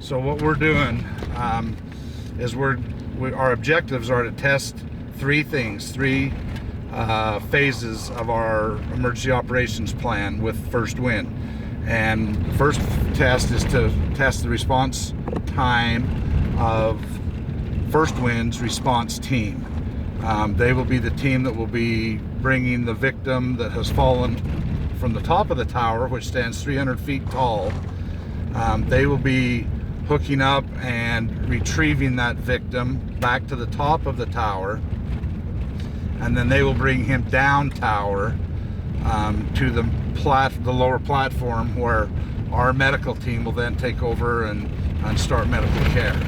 So what we're doing is our objectives are to test three things, three phases of our emergency operations plan with first wind. And the first test is to test the response time of first wind's response team. They will be the team that will be bringing the victim that has fallen from the top of the tower, which stands 300 feet tall. They will be hooking up and retrieving that victim back to the top of the tower, and then they will bring him down tower to the lower platform, where our medical team will then take over and start medical care.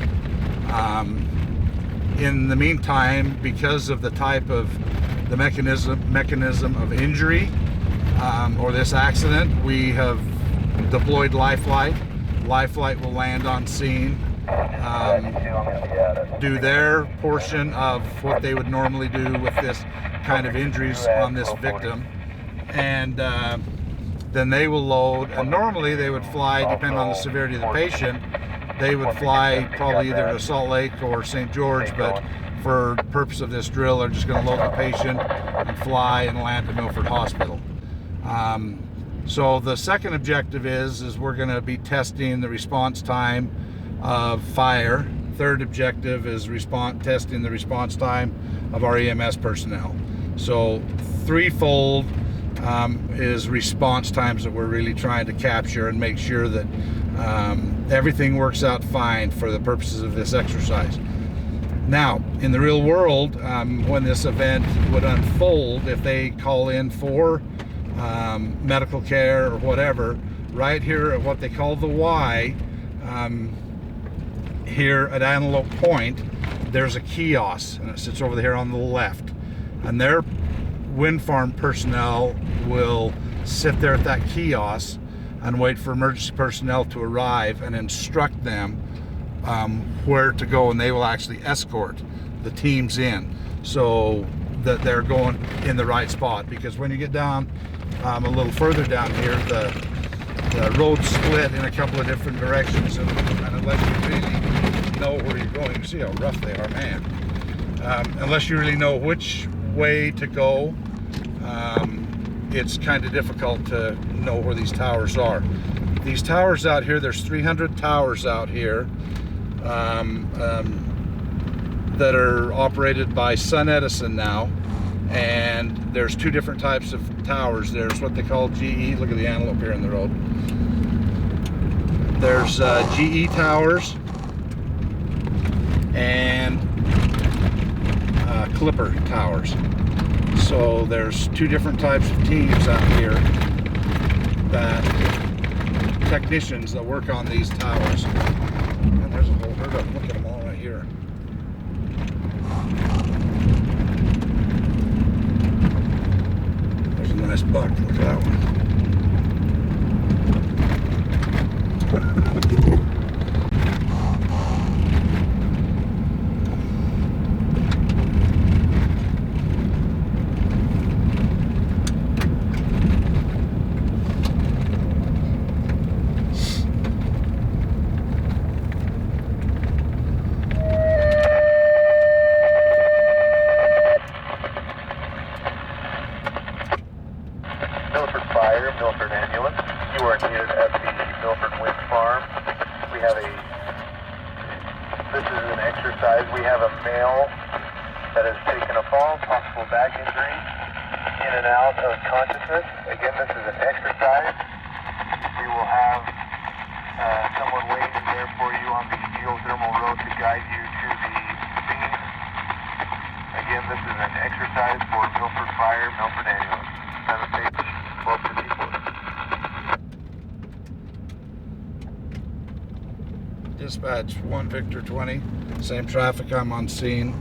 In the meantime, because of the type of the mechanism of injury or this accident, we have deployed Lifeline. Lifeline will land on scene, do their portion of what they would normally do with this kind of injuries on this victim, and then they will load. And normally they would fly, depending on the severity of the patient, they would fly probably either to Salt Lake or St. George, but for the purpose of this drill, they're just going to load the patient and fly and land at Milford Hospital. So the second objective is we're going to be testing the response time of fire. Third objective is testing the response time of our EMS personnel. So threefold is response times that we're really trying to capture and make sure that everything works out fine for the purposes of this exercise. Now, in the real world, when this event would unfold, if they call in for medical care or whatever, right here at what they call the Y, here at Antelope Point, there's a kiosk, and it sits over here on the left, and their wind farm personnel will sit there at that kiosk and wait for emergency personnel to arrive and instruct them where to go, and they will actually escort the teams in so that they're going in the right spot. Because when you get down a little further down here, the road split in a couple of different directions, and unless you really know where you're going, you see how rough they are, man. Unless you really know which way to go, it's kind of difficult to know where these towers are. These towers out here, there's 300 towers out here that are operated by SunEdison now, and there's two different types of towers. There's what they call GE. Look at the antelope here in the road. There's GE towers and Clipper towers. So there's two different types of teams out here, technicians that work on these towers. And there's a whole herd of them. Look at them all right here. There's a nice buck. Look at that one. Milford Fire, Milford Ambulance. You are needed at the Milford Wind Farm. This is an exercise. We have a male that has taken a fall, possible back injury, in and out of consciousness. Again, this is an exercise. We will have someone waiting there for you on the geothermal road to guide you to the scene. Again, this is an exercise for Milford Fire, Milford Ambulance. Have a safe 1254. Dispatch 1 Victor 20, same traffic. I'm on scene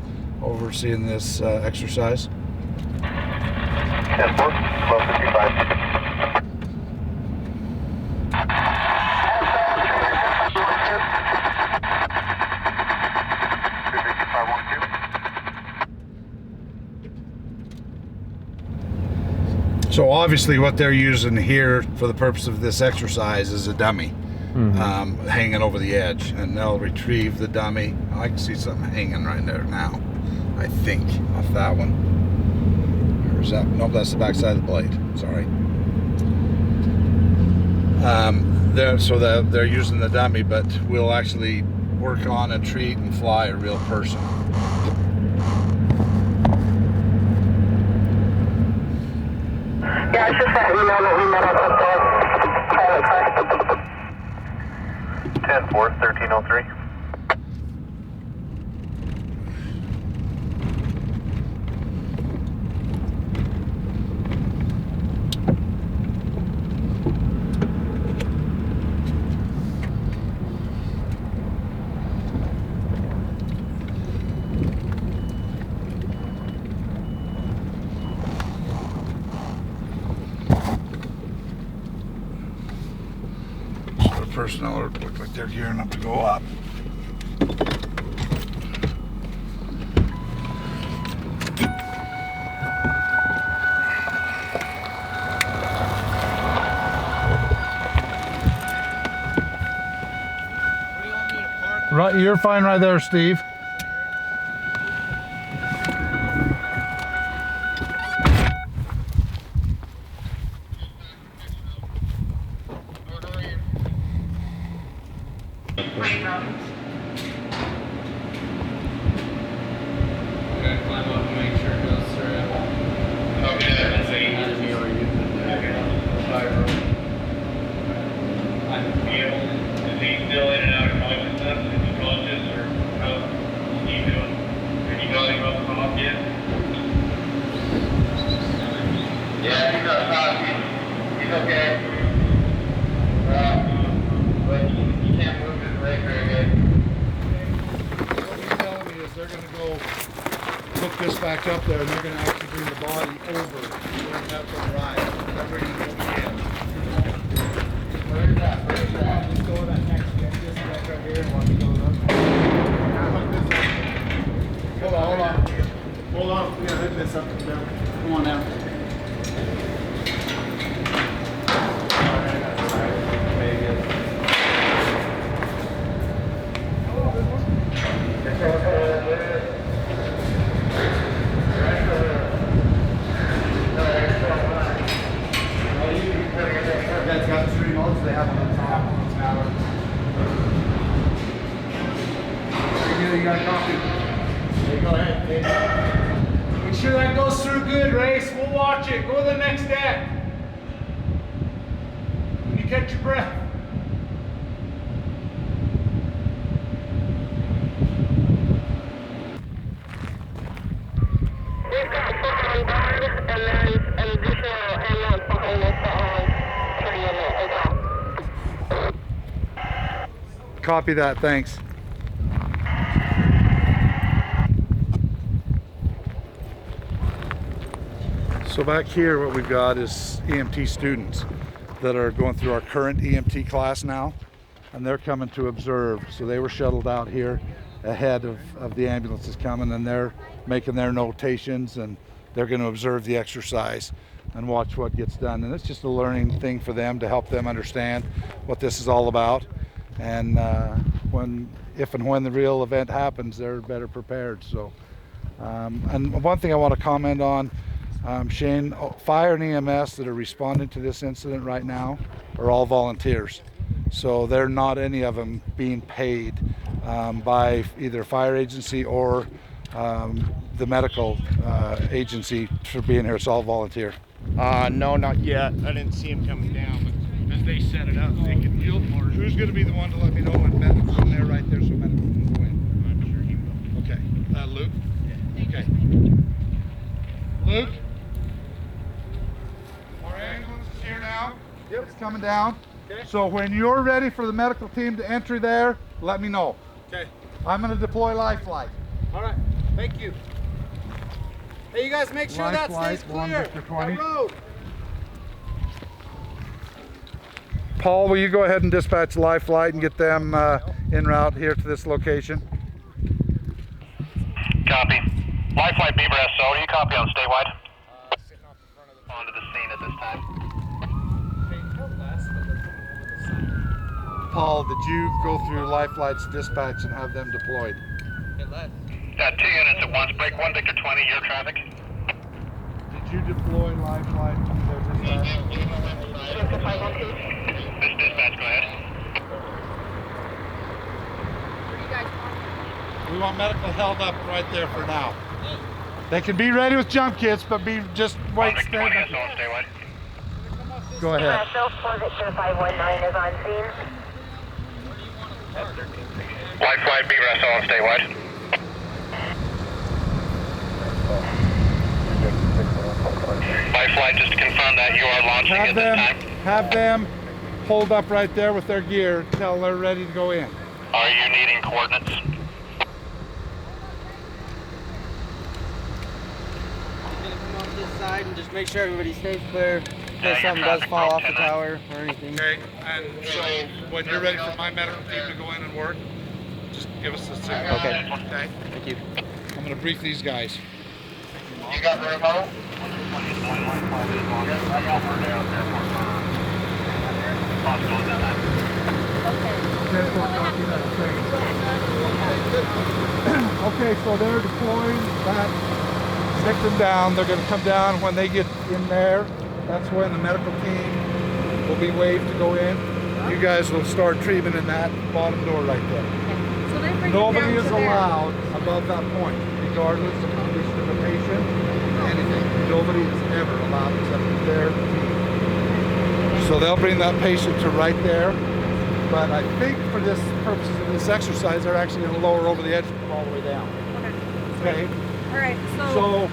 overseeing this exercise. 10-4, 1255. So obviously what they're using here for the purpose of this exercise is a dummy. hanging over the edge, and they'll retrieve the dummy. I can see something hanging right there now, I think, off that one. Or is that? Nope, that's the back side of the blade. Sorry. They're using the dummy, but we'll actually work on a treat and fly a real person. Yeah, it's just that email that we met up with the pilot test. 10-4, 1303. Personnel look like they're gearing up to go up. Right, you're fine right there, Steve. This back up there, and they're going to actually bring the body over and up on the ride. They're bringing it over the edge. Where's that? Just go to that next disconnect right here and watch it go up. Hold on. Hold on. We got to hook this up. Come on now. They have on the top of the tower. You got a copy. There you go ahead. Make sure that goes through good, Race. We'll watch it. Go to the next deck. When you catch your breath. We've got 4 on guard, and there's an additional ambulance behind us that has 3 in it as well. Copy that, thanks. So back here what we've got is EMT students that are going through our current EMT class now, and they're coming to observe. So they were shuttled out here ahead of the ambulances coming, and they're making their notations, and they're going to observe the exercise and watch what gets done. And it's just a learning thing for them to help them understand what this is all about. And if and when the real event happens, they're better prepared. So, and one thing I want to comment on, Shane, fire and EMS that are responding to this incident right now are all volunteers. So they're not any of them being paid by either fire agency or the medical agency for being here. It's all volunteer. No, not yet. I didn't see him coming down, but as they set it up, they can yield more. Who's going to be the one to let me know when medic's in there right there so medic can go in? I'm sure he will. Okay. Luke? Yeah. Okay. Luke? Our ambulance is here now. Yep. It's coming down. Okay. So when you're ready for the medical team to enter there, let me know. Okay. I'm going to deploy life flight. All right. Thank you. Hey, you guys make sure that stays clear. That road. Paul, will you go ahead and dispatch life flight and get them en route here to this location? Copy. Life flight Beaver SO, do you copy on statewide? Sitting off the front of the Onto the scene at this time. they told us, but they're coming over the side. Paul, did you go through Lifeline's dispatch and have them deployed? 2 units at once, break 1 Victor 20, your traffic. Did you deploy Lifeline to their dispatch? This dispatch, go ahead. We want medical held up right there for now. They can be ready with jump kits, but just wait. 1 Victor 20, SO on statewide. Go ahead. SO4 Victor 519 is on scene. Lifeline, be SO on statewide. Lifeline, just to confirm that you are launching at this time. Have them hold up right there with their gear until they're ready to go in. Are you needing coordinates? Gonna come off this side and just make sure everybody stays clear in case something does fall off the tower or anything. Okay, and so when you're ready for my medical team to go in and work, just give us a signal. Okay. Okay. Thank you. I'm gonna brief these guys. You got the remote? Okay, so they're deploying that victim down. They're going to come down. When they get in there, that's when the medical team will be waved to go in. You guys will start treatment in that bottom door right there. So they bring Nobody it down is to there. allowed above that point, regardless of the condition of the patient, anything. Nobody is ever allowed except for their team. So they'll bring that patient to right there. But I think for this purposes of this exercise, they're actually going to lower over the edge and come all the way down. Okay? All right, So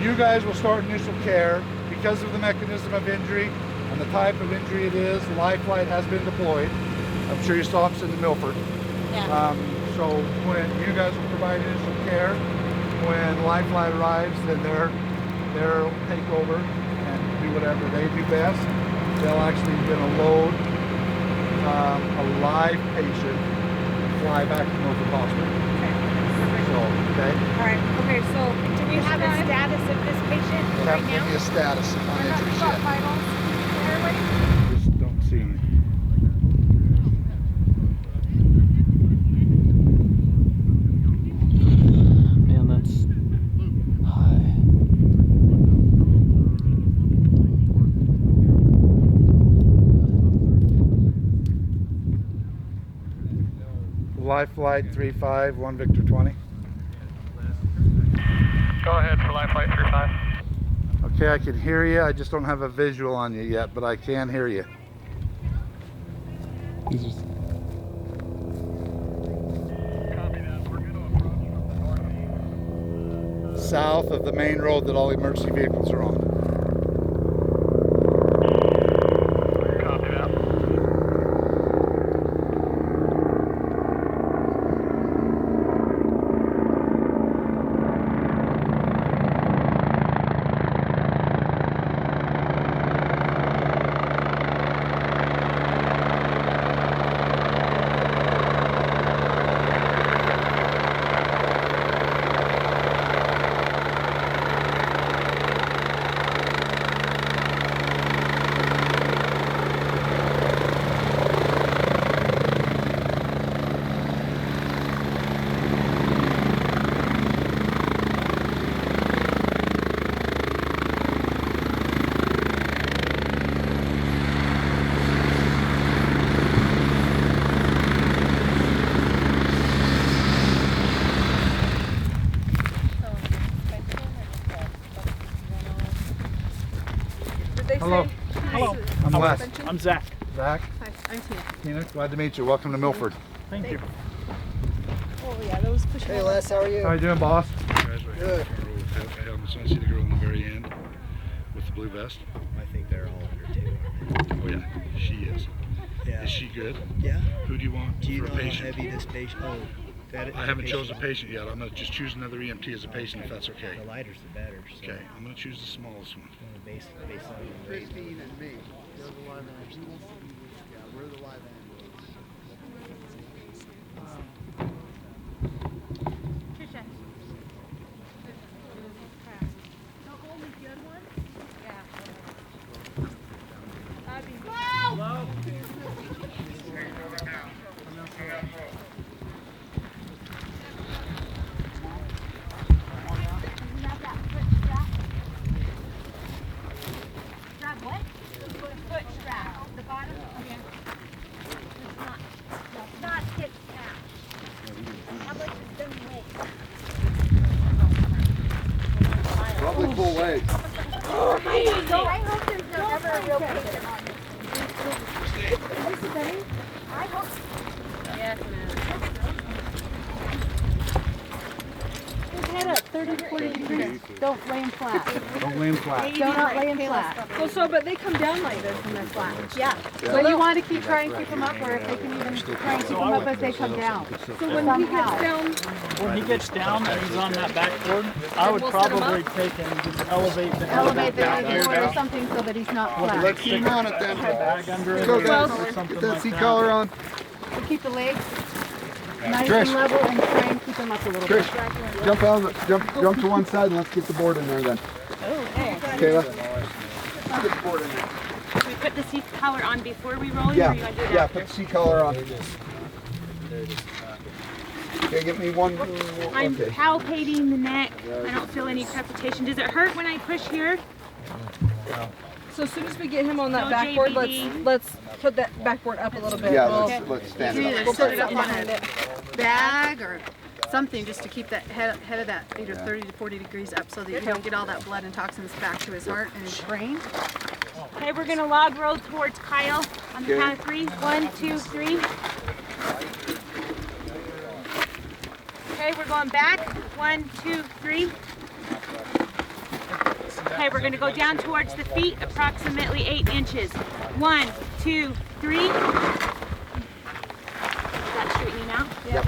you guys will start initial care. Because of the mechanism of injury and the type of injury it is, Lifeline has been deployed. I'm sure you saw them in the Milford. yeah. So when you guys will provide initial care, when Lifeline arrives, then they'll take over and do whatever they do best. They'll actually gonna load a live patient and fly back to Milford Hospital. So, okay? All right. Okay. So Do we have a status of this patient We'll right have to give now? you a status on injuries Got yet. vitals? Everybody? Just don't see anything. Man, that's high. Life Flight 35, 1 Victor 20. Go ahead for Lifeline 35. Okay, I can hear you. I just don't have a visual on you yet, but I can hear you. South of the main road that all emergency vehicles are on. Copy that. did they Hello. say? Hello. I'm Wes. I'm Zach. Zach, Hi, I'm Tina. Tina, glad to meet you. Welcome to Milford. Thank you. Oh yeah, those push. Hey Les, how are you? How you doing, boss? Good. I see the girl in the very end with the blue vest. I think they're all under two. Oh yeah, she is. Yeah. Is she good? Yeah. Who do you want Do you for know a how patient? heavy this patient? Oh, that. I haven't chosen a patient yet. I'm gonna just choose another EMT as a patient if that's okay. The lighter's the better. So Okay, I'm gonna choose the smallest one. Based on the weight. Christine and me. They're the live ambulance. Yeah, we're the live ambulance. Trisha. The only good one? Yeah. Abby. full legs. So I hope there's never a real patient on this. Is this better? I hope. Yes, Head up, 30 to 40 degrees. Don't lay him flat. Don't lay him flat. Do not lay him flat. Well, so, but they come down like this when they're flat. Yeah. So you want to try and keep them up, or if they can even try and keep them up as they come down. So when he gets down, When he gets down and he's on that backboard, I would probably take him and just elevate the Elevate the back head down. or something so that he's not flat. Let's keep on it then. Bag under it Go or guys. something Get that like seat that. collar on. So keep the legs nice Trish. and level and try and keep them up a little bit. Trish, jump to one side and let's get the board in there then. Kayla. Let's get the board in there. we put the seat collar on before we roll, Yeah, or you want to do it yeah, after? put the seat collar on. Okay, get me one. I'm Okay. palpating the neck. I don't feel any crepitation. Does it hurt when I push here? So as soon as we get him on that No backboard, JBD. let's put that backboard up a little bit. Yeah, We'll- let's stand it We'll up. put it up behind it. Bag or something just to keep that head of that either 30 to 40 degrees up so that you don't get all that blood and toxins back to his heart and his brain. Okay, we're gonna log roll towards Kyle on the Okay. count of 3. 1, 2, 3. Okay, we're going back. 1, 2, 3. Okay, we're gonna go down towards the feet, approximately 8 inches. 1, 2, 3. Is that straightening out? Yep.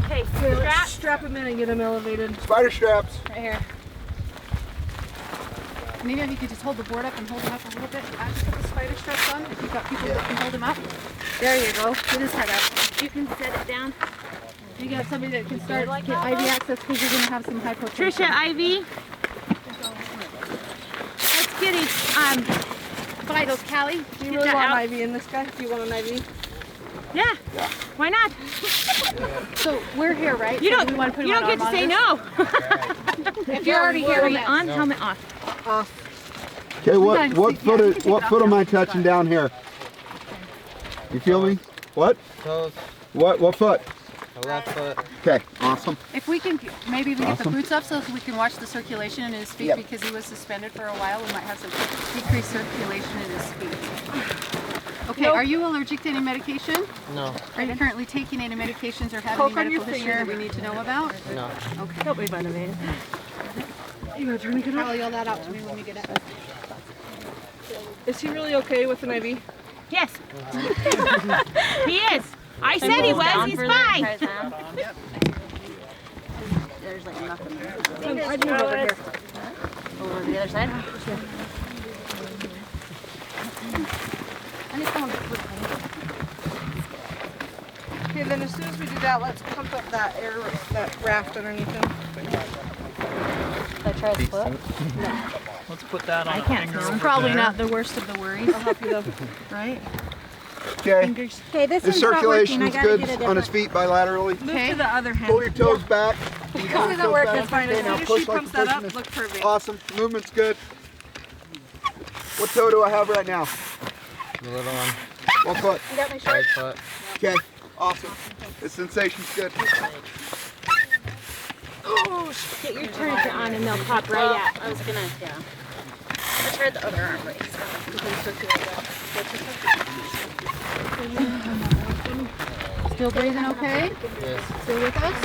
Okay, Here, let's strap. strap him in and get him elevated. Spider straps. Right here. Maybe if you could just hold the board up and hold him up a little bit. Just put the spider straps on if you've got people that can hold him up. There you go. Get his head up. You can set it down. You got somebody that can start get IV access because you're going to have some hypotension. Trisha, IV. Let's get his vitals, Callie. Do you Get really that want out. an IV in this guy? Do you want an IV? Yeah. Why not? So we're here, right? You So don't. we want to put You him don't on get to say monitors? no. If you're already here, Helmet on, helmet off. Okay, gotta what see- yeah, we foot can take it am off I now. touching down here? You feel me? What? Toes, What foot? the left foot. Okay, awesome. If we can, maybe we get the Awesome. boots up so we can watch the circulation in his feet Yep. because he was suspended for a while. We might have some decreased circulation in his feet. Okay, are you allergic to any medication? No, Are you currently taking any medications or have Poke any on your medical history finger. that we need to know about? no. Okay. Help me find a man. You gonna turn me good? I'll yell that out to me when we get it. Is he really okay with an IV? Yes. He is. I said he was. He's fine. There's like nothing. I'd move over here. Over the other side? I need someone to put Okay, then as soon as we do that, let's pump up that raft underneath him. I try his foot. Let's put that on a can't finger smell. over Probably there. not the worst of the worries, I'll help you though. right? Okay. Fingers. Okay, this The one's not working. I circulation's gotta good get a on his different. feet bilaterally. Move to the other hand. Pull your toes back. This isn't working. It's fine. As Okay, now soon as push she like pumps you're that pushing up, this. look perfect. Awesome. Movement's good. What toe do I have right now? The little one, What foot? right foot. Okay. Awesome. The sensation's good. Get your turns on and they'll pop right out. I was gonna, yeah. I tried the other arm brace. Still breathing okay? Yes. Still with us?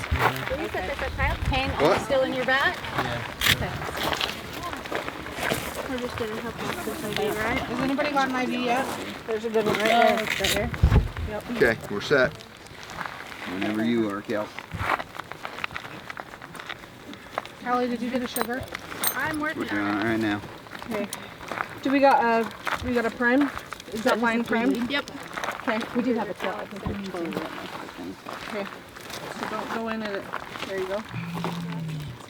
Pain What? still in your back? Yeah. Okay. We're just gonna help off this IV, right? Has anybody got an IV yet? There's a good one right there. Right here. Okay, we're set. Whenever you are, Cal. Callie, did you get a sugar? I'm We're working doing on it right now. Okay. Do we got a prime? Is that line prime? Yep. Okay. We do have a tail. I think we need to. Okay. So don't go in it. There you go.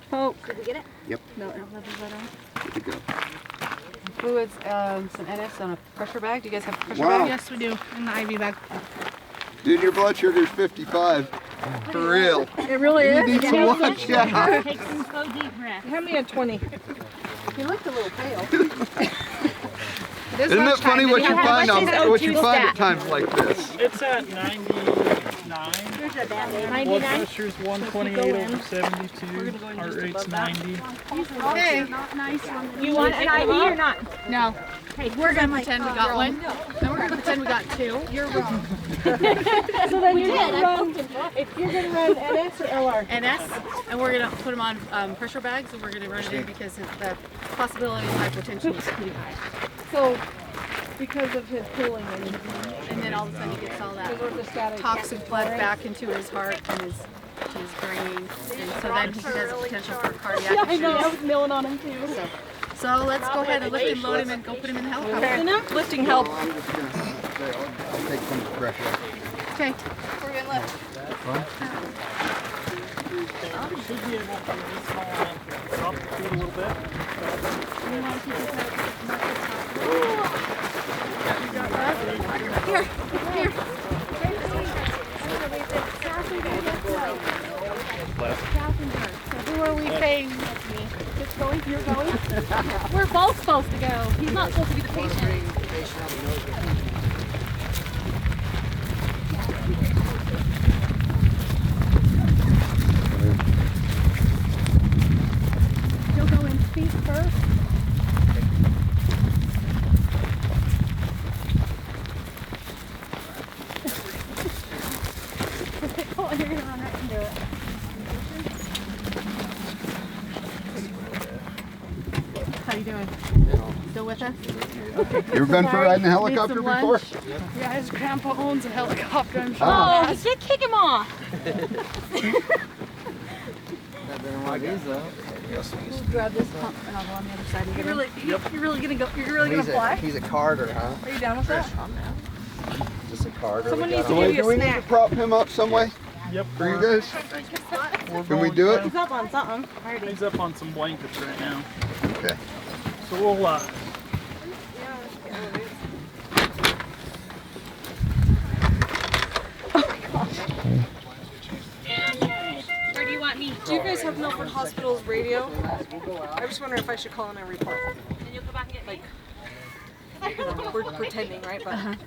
Poke. Did we get it? Yep. No. Good to go. Fluids, some NS on a pressure bag. Do you guys have a pressure Wow. bag? Yes, we do. In the IV bag. Dude, your blood sugar's 55. For real. It really You is. need to watch out. Take some slow deep breaths. Hand me a 20. You looked a little pale. Isn't it funny what you find What's his what you O2 find stat? at times like this? It's at 90, 9. Here's your band-aid. Blood pressure's 128/72. Heart rate's 90. Okay. You want an IV or not? No. Hey, we're gonna pretend we got one. And we're gonna pretend we got 2. You're wrong. So then you're gonna run NS or LR? NS, and we're gonna put him on pressure bags, and we're gonna run it in because the possibility of hypotension is pretty high. So, because of his pulling And then all of a sudden he gets all that toxic blood back into his heart and his brain, and so then he has potential for cardiac issues. I know, I was milling on him too. So let's go ahead and lift and load him and go put him in the helicopter. Lifting help. I'm just gonna, I'll take some pressure. Okay, we're gonna lift. Should be able to drop the feet a little bit. Here. Who are we paying? Just going, you're going. We're both supposed to go. He's not supposed to be the patient. You'll go in feet first. Oh, you're gonna run right into it. How you doing? Still with us? You ever been for riding a helicopter some before? lunch? Yeah, his grandpa owns a helicopter. I'm sure. Oh, he did kick him off. Grab this pump and I'll go on the other side. You're really gonna go? You're really gonna fly? He's a Carter, huh? Are you down with that? Just a Carter. Someone needs to Do give we, you do we a need to snack. prop him up some way Yep. for you guys? We're Can we going do it? down. He's up on something. Already. He's up on some blankets right now. Okay. So we'll Where do you want me? Do you guys have Milford Hospital's radio? I was wondering if I should call in a report. And you'll come back and get me. We're pretending, right? But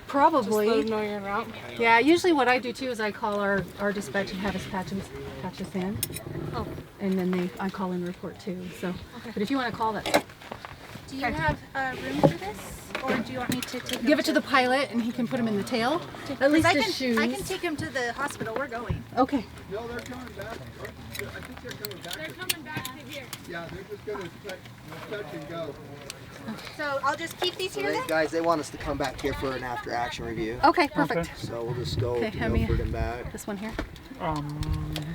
Probably. let them know you're en route. Yeah, usually what I do too is I call our dispatch and have us patch us in. Oh. And then I call in a report too. So, but if you want to call that, Do you have room for this? Or do you want me to take him give it to the pilot and he can put him in the tail. At Because least I his can, shoes. I can take him to the hospital. We're going. Okay. No, they're coming back. I think they're coming back. They're coming back to here. Yeah, they're just gonna touch and go. So I'll just keep these here then? Guys, they want us to come back here for an after action review. Okay, perfect. So we'll just go Okay, to hand me Milford and back. this one here.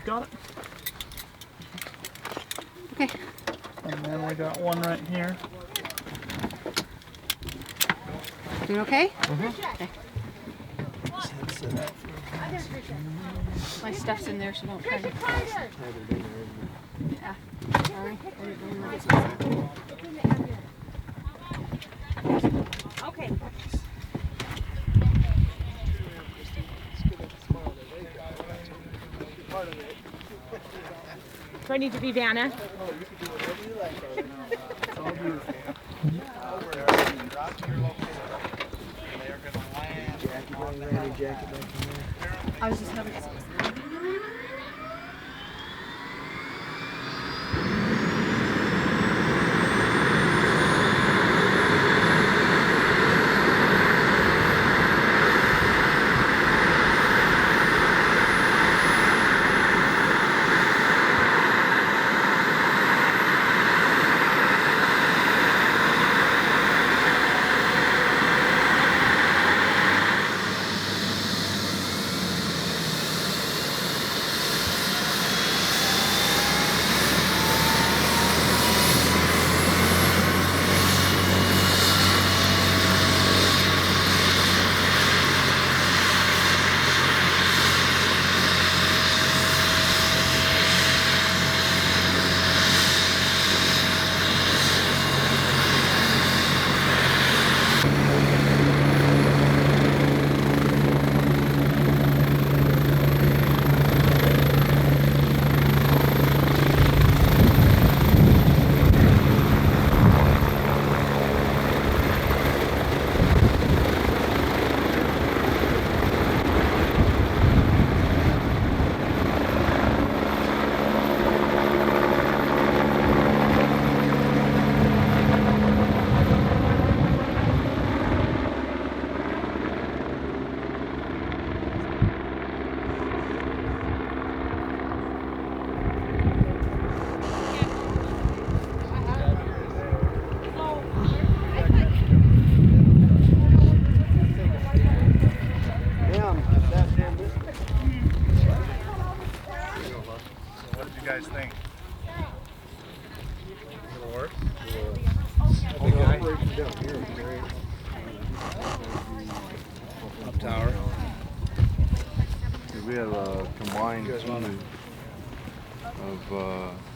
got it. Okay. And then we got one right here. Doing okay? Okay. My stuff's in there, so don't try to. Yeah. Sorry. I didn't really want to Okay. Do I need to be Vanna? I was just having. have a combined team of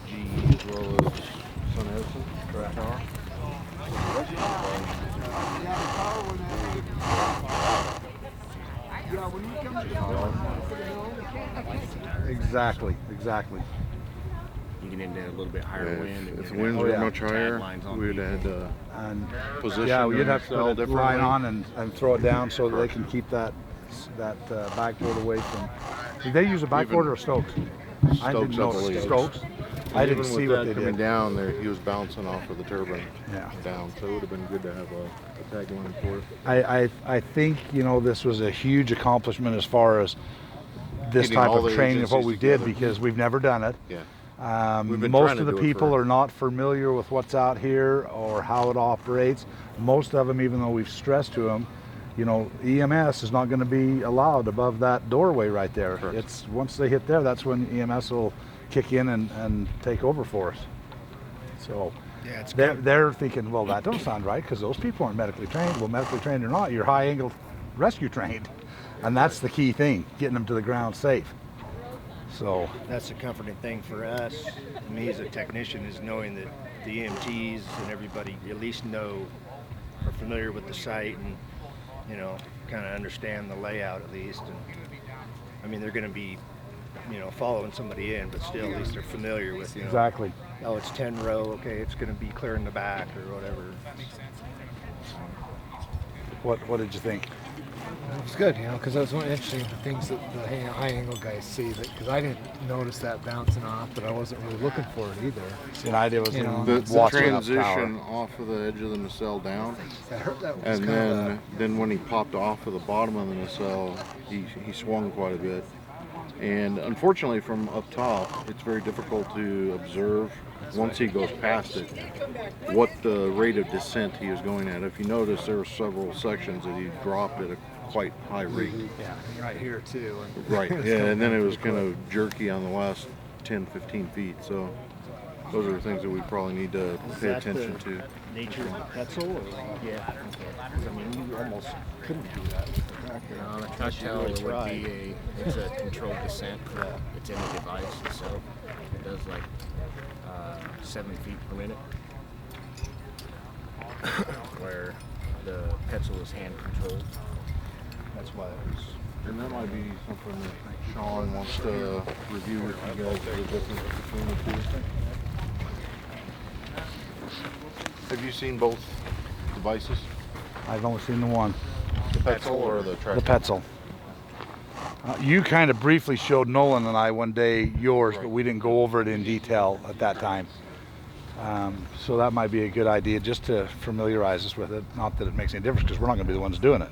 GE as well as Sun Edison. Correct. Exactly. You get into a little bit higher Yeah, wind. if the winds were much higher, we would have had to position. Yeah, you'd the have to cell put a differently. line on and throw it down so that they can keep that backboard away from. Did they use a backboard or Stokes? I didn't Stokes, know I believe. Stokes. I didn't Even see with what that they coming did. down there, he was bouncing off of the turbine Yeah. down, so it would have been good to have a tag line for it. I think this was a huge accomplishment as far as this Getting type all of the training of what agencies we did together. because we've never done it. Yeah. We've been Most trying of to the do it people for- are not familiar with what's out here or how it operates. Most of them, even though we've stressed to them, EMS is not going to be allowed above that doorway right there. Correct. It's once they hit there, that's when EMS will kick in and take over for us. So Yeah, it's they're thinking, well, that don't sound right because those people aren't medically trained. Well, medically trained or not, you're high angle rescue trained, and that's the key thing, getting them to the ground safe. So That's the comforting thing for us, me as a technician, is knowing that the EMTs and everybody at least are familiar with the site and, kind of understand the layout at least. And I mean, they're going to be, following somebody in, but still at least they're familiar with, exactly. oh, it's 10 row, okay, it's going to be clear in the back or whatever. What did you think? It's good, because that was one interesting things that the high angle guys see. Because I didn't notice that bouncing off, but I wasn't really looking for it either. See, an idea was You know, The watching up transition tower. off of the edge of the nacelle down, That was and kinda then when he popped off of the bottom of the nacelle, he swung quite a bit. And unfortunately, from up top, it's very difficult to observe once he goes past it what the rate of descent he was going at. If you notice, there were several sections that he dropped at a quite high rate. yeah, right here too. And Right, it's yeah, coming and then it back was pretty kind of jerky on the last 10, 15 feet. So those are the things that we probably need to pay attention to. Nature Petzl or? Yeah. I mean, you almost couldn't do that. On a touchdown, it would be it's a controlled descent. It's in the device itself. It does like 7 feet per minute, where the Petzl is hand controlled. That's why it was. And that might be something that Sean wants to review with you guys, the difference between the two. Have you seen both devices? I've only seen the one. The Petzl or the The tractor? Petzl. You kind of briefly showed Nolan and I one day yours, but we didn't go over it in detail at that time. So that might be a good idea just to familiarize us with it. Not that it makes any difference because we're not going to be the ones doing it.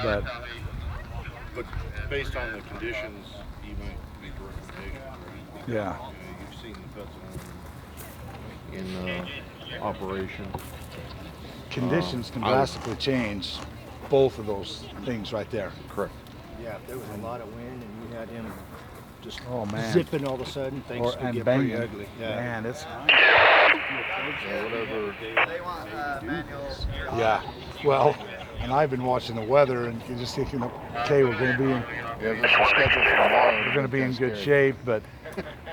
But But based on the conditions, you might make a recommendation. Right? Yeah. You've seen the Petzl in operation. conditions can drastically change both of those things right there. Correct. Yeah, if there was a lot of wind and you had him just man. zipping all of a sudden, things could get pretty ugly. Yeah. Man, it's whatever. yeah. Well, and I've been watching the weather and just thinking, okay, we're going to be in. Yeah, this is scheduled for tomorrow. We're going to be in good shape, but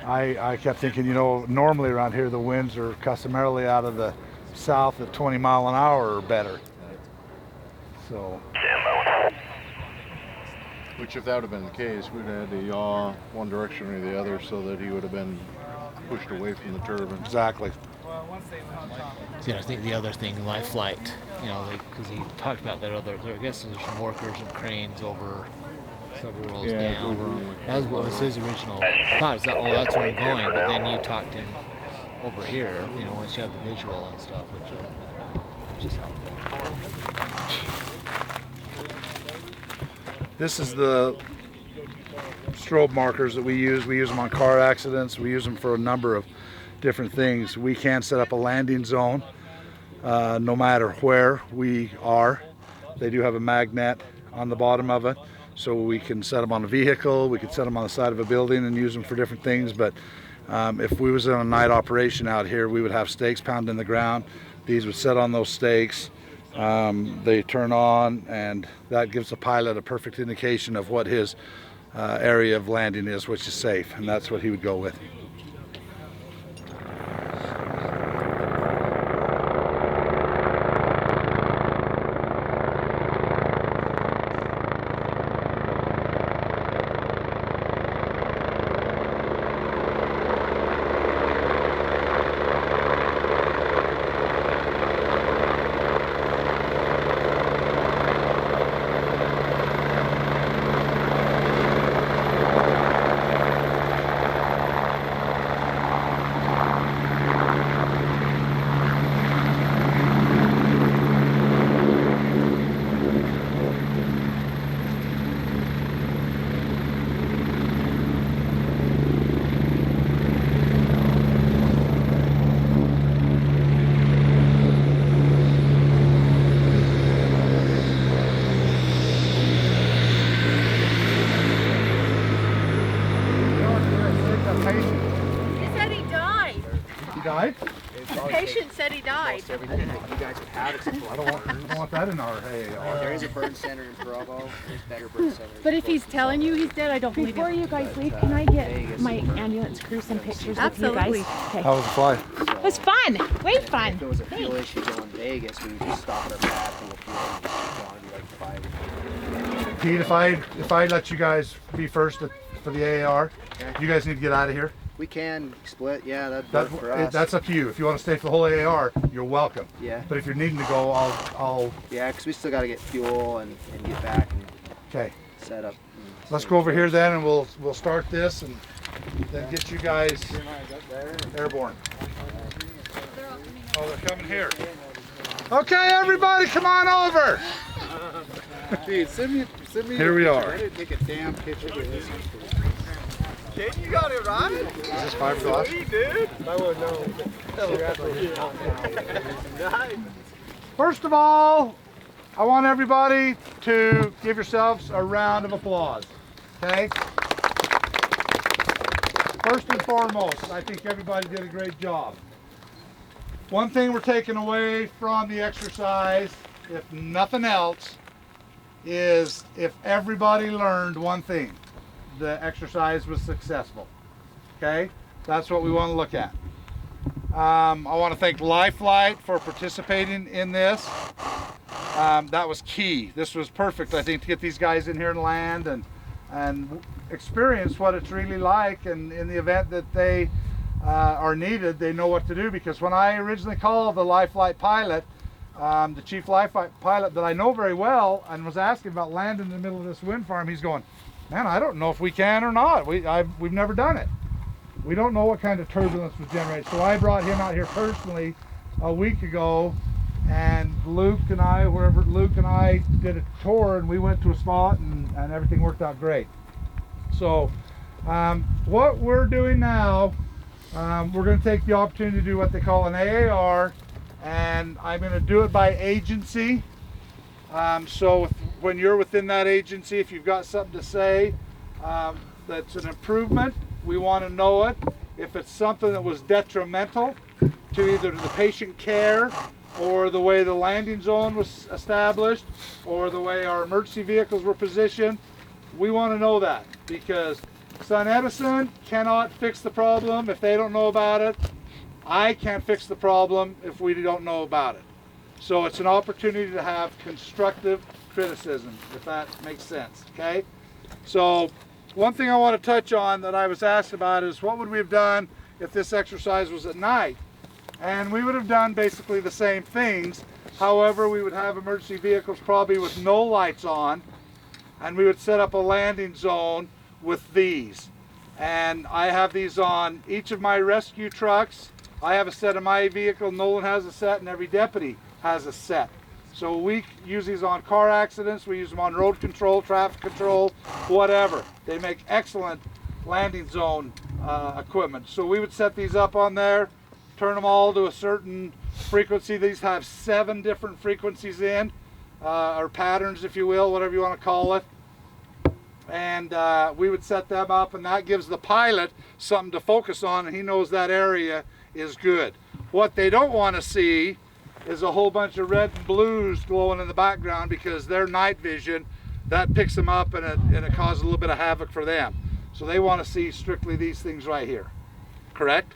I kept thinking, normally around here the winds are customarily out of the south at 20 mile an hour or better. So. Which, if that would have been the case, we'd have had to yaw one direction or the other so that he would have been pushed away from the turbine. Exactly. Yeah, I think the other thing, my flight, because he talked about that other, I guess there's some workers and cranes over several rows down. That was what was his original thought, is that, that's where I'm going, but then you talked him over here, once you have the visual and stuff, which is helpful. This is the strobe markers that we use. We use them on car accidents. We use them for a number of different things. We can set up a landing zone no matter where we are. They do have a magnet on the bottom of it, so we can set them on a vehicle. We could set them on the side of a building and use them for different things. But if we was in a night operation out here, we would have stakes pounded in the ground. These would set on those stakes. They turn on, and that gives the pilot a perfect indication of what his area of landing is, which is safe, and that's what he would go with. Died? The patient said he died. Everything that you guys would have except for I don't want that in our AAR. There is a burn center in Provo. There's better burn centers. But if he's telling you he's dead, I don't believe Before him. you guys leave, can I get my ambulance crew some pictures Absolutely. with you guys? Okay. How was the fly? It was fun. Way fun. If there was a fuel issue going Vegas, we would just stop at our pad, full of fuel, and just keep going, be like 5. Pete, if I let you guys be first for the AAR, you guys need to get out of here. We can split, yeah, that'd work for us. That's up to you. If you want to stay for the whole AAR, you're welcome. Yeah. But if you're needing to go, I'll. Yeah, because we still got to get fuel and get back and set up. Let's go over here then, and we'll start this and then get you guys airborne. Oh, they're coming here. Okay, everybody, come on over. Dude, send me Here we are. I didn't take a damn picture with this. Kid, you got it right? Is this fiberglass? Sweet, dude. I wouldn't know. Nice. First of all, I want everybody to give yourselves a round of applause. Okay? First and foremost, I think everybody did a great job. One thing we're taking away from the exercise, if nothing else, is if everybody learned one thing, the exercise was successful. Okay? That's what we want to look at. I want to thank Life Flight for participating in this. That was key. This was perfect, I think, to get these guys in here and land and experience what it's really like, and in the event that they are needed, they know what to do. Because when I originally called the Life Flight pilot, the chief Life Flight pilot that I know very well, and was asking about landing in the middle of this wind farm, he's going, man, I don't know if we can or not. We've never done it. We don't know what kind of turbulence was generated. So I brought him out here personally a week ago, and Luke and I did a tour, and we went to a spot, and everything worked out great. So what we're doing now, we're going to take the opportunity to do what they call an AAR, and I'm going to do it by agency. So when you're within that agency, if you've got something to say that's an improvement, we want to know it. If it's something that was detrimental to either the patient care, or the way the landing zone was established, or the way our emergency vehicles were positioned, we want to know that, because Sun Edison cannot fix the problem if they don't know about it. I can't fix the problem if we don't know about it. So it's an opportunity to have constructive criticism, if that makes sense, okay? So one thing I want to touch on that I was asked about is, what would we have done if this exercise was at night? And we would have done basically the same things. However, we would have emergency vehicles probably with no lights on, and we would set up a landing zone with these. And I have these on each of my rescue trucks. I have a set in my vehicle, Nolan has a set, and every deputy has a set. So we use these on car accidents, we use them on road control, traffic control, whatever. They make excellent landing zone equipment. So we would set these up on there, turn them all to a certain frequency. These have 7 different frequencies in, or patterns, if you will, whatever you want to call it. And we would set them up, and that gives the pilot something to focus on, and he knows that area is good. What they don't want to see is a whole bunch of red and blues glowing in the background, because their night vision that picks them up and it causes a little bit of havoc for them. So they want to see strictly these things right here. Correct?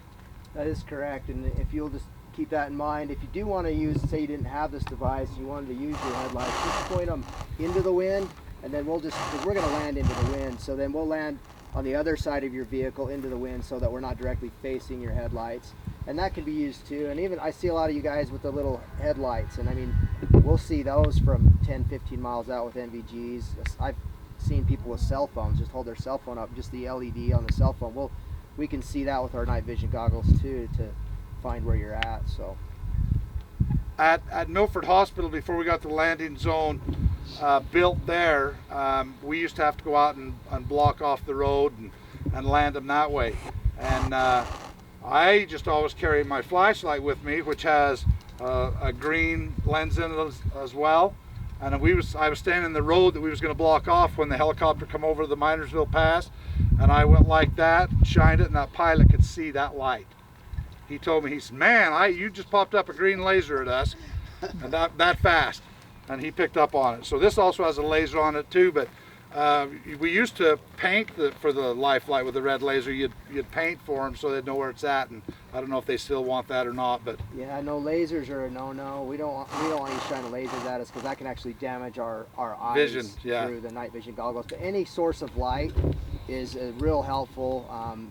That is correct, and if you'll just keep that in mind, if you do want to use, say you didn't have this device, you wanted to use your headlights, just point them into the wind, and then we're going to land into the wind, so then we'll land on the other side of your vehicle into the wind so that we're not directly facing your headlights. And that can be used too, and even I see a lot of you guys with the little headlights, and I mean, we'll see those from 10-15 miles out with NVGs. I've seen people with cell phones just hold their cell phone up, just the LED on the cell phone. We can see that with our night vision goggles too to find where you're at. So at Milford Hospital, before we got the landing zone built there, we used to have to go out and block off the road and land them that way. And I just always carry my flashlight with me, which has a green lens in it as well. And I was standing in the road that we was going to block off when the helicopter come over the Minersville Pass, and I went like that, shined it, and that pilot could see that light. He told me, he said, man, you just popped up a green laser at us, and that fast. And he picked up on it. So this also has a laser on it too, but we used to paint for the life flight with the red laser. You'd paint for them so they'd know where it's at, and I don't know if they still want that or not. But yeah, no, lasers are a no-no. We don't want you shining lasers at us because that can actually damage our eyes vision, yeah, through the night vision goggles. But any source of light is real helpful.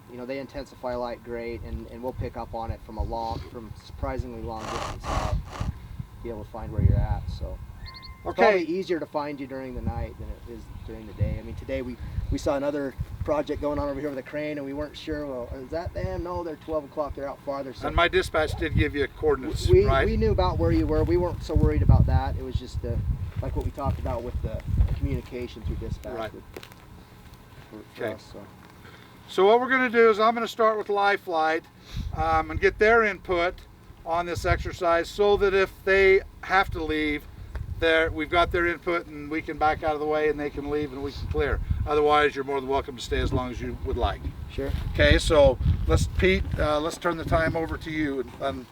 You know, they intensify light great, and we'll pick up on it from surprisingly long distance out, be able to find where you're at. So. It's probably easier to find you during the night than it is during the day. I mean, today we saw another project going on over here with a crane, and we weren't sure, well, is that them? No, they're 12 o'clock, they're out farther. So and my dispatch did give you coordinates, right? We knew about where you were. We weren't so worried about that. It was just like what we talked about with the communication through dispatch. Right. For us, so what we're going to do is I'm going to start with live flight and get their input on this exercise so that if they have to leave, we've got their input and we can back out of the way and they can leave and we can clear. Otherwise, you're more than welcome to stay as long as you would like. Sure. Okay, so Pete, let's turn the time over to you and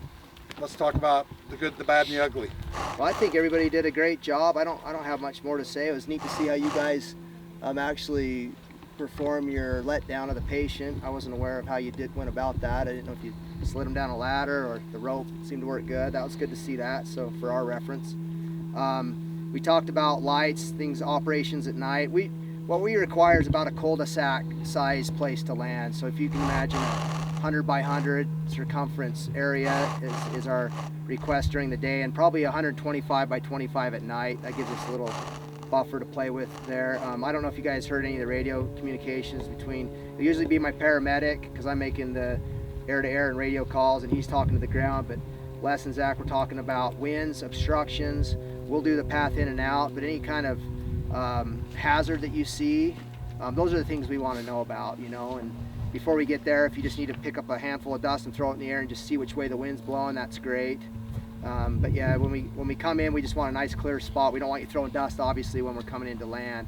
let's talk about the good, the bad, and the ugly. Well, I think everybody did a great job. I don't have much more to say. It was neat to see how you guys actually perform your letdown of the patient. I wasn't aware of how you went about that. I didn't know if you slid them down a ladder or the rope seemed to work good. That was good to see that. So for our reference. We talked about lights, operations at night. What we require is about a cul-de-sac size place to land. So if you can imagine a 100 by 100 circumference area is our request during the day, and probably 125 by 25 at night. That gives us a little buffer to play with there. I don't know if you guys heard any of the radio communications between, it'll usually be my paramedic because I'm making the air-to-air and radio calls and he's talking to the ground, but Les and Zach were talking about winds, obstructions. We'll do the path in and out, but any kind of hazard that you see, those are the things we want to know about, you know. And before we get there, if you just need to pick up a handful of dust and throw it in the air and just see which way the wind's blowing, that's great. But yeah, when we come in, we just want a nice clear spot. We don't want you throwing dust, obviously, when we're coming into land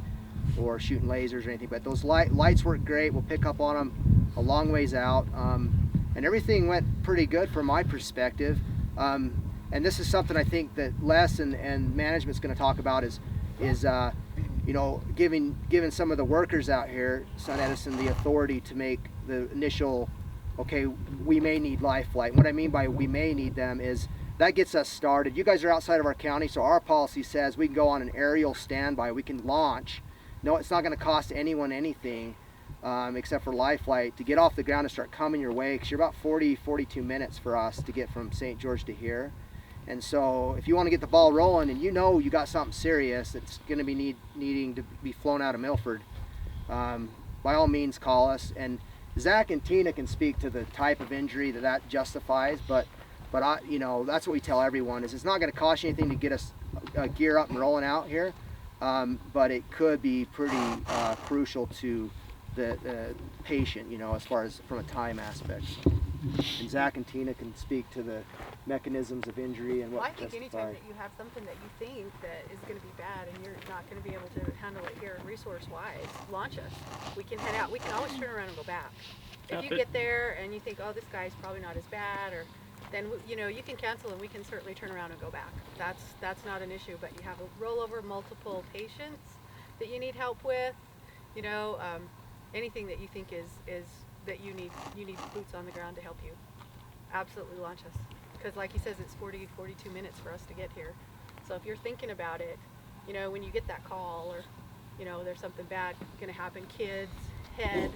or shooting lasers or anything. But those lights work great. We'll pick up on them a long ways out. And everything went pretty good from my perspective. And this is something I think that Les and management's going to talk about is you know, giving some of the workers out here, Sun Edison, the authority to make the initial, okay, we may need life flight. And what I mean by we may need them is that gets us started. You guys are outside of our county, so our policy says we can go on an aerial standby. We can launch. No, it's not going to cost anyone anything except for life flight to get off the ground and start coming your way, because you're about 42 minutes for us to get from St. George to here. And so if you want to get the ball rolling and you know you got something serious that's going to be needing to be flown out of Milford, by all means call us. And Zach and Tina can speak to the type of injury that justifies, but you know, that's what we tell everyone is it's not going to cost you anything to get us gear up and rolling out here, but it could be pretty crucial to the patient, you know, as far as from a time aspect. And Zach and Tina can speak to the mechanisms of injury and what I think anytime that you have something that you think that is going to be bad and you're not going to be able to handle it here resource-wise, launch us. We can head out. We can always turn around and go back. If you get there and you think, oh, this guy's probably not as bad, or then you know you can cancel and we can certainly turn around and go back. That's not an issue. But you have a rollover multiple patients, that you need help with, you know, anything that you think is that you need boots on the ground to help you, absolutely launch us. Because like he says, it's 42 minutes for us to get here. So if you're thinking about it, you know, when you get that call or, you know, there's something bad going to happen, kids, head,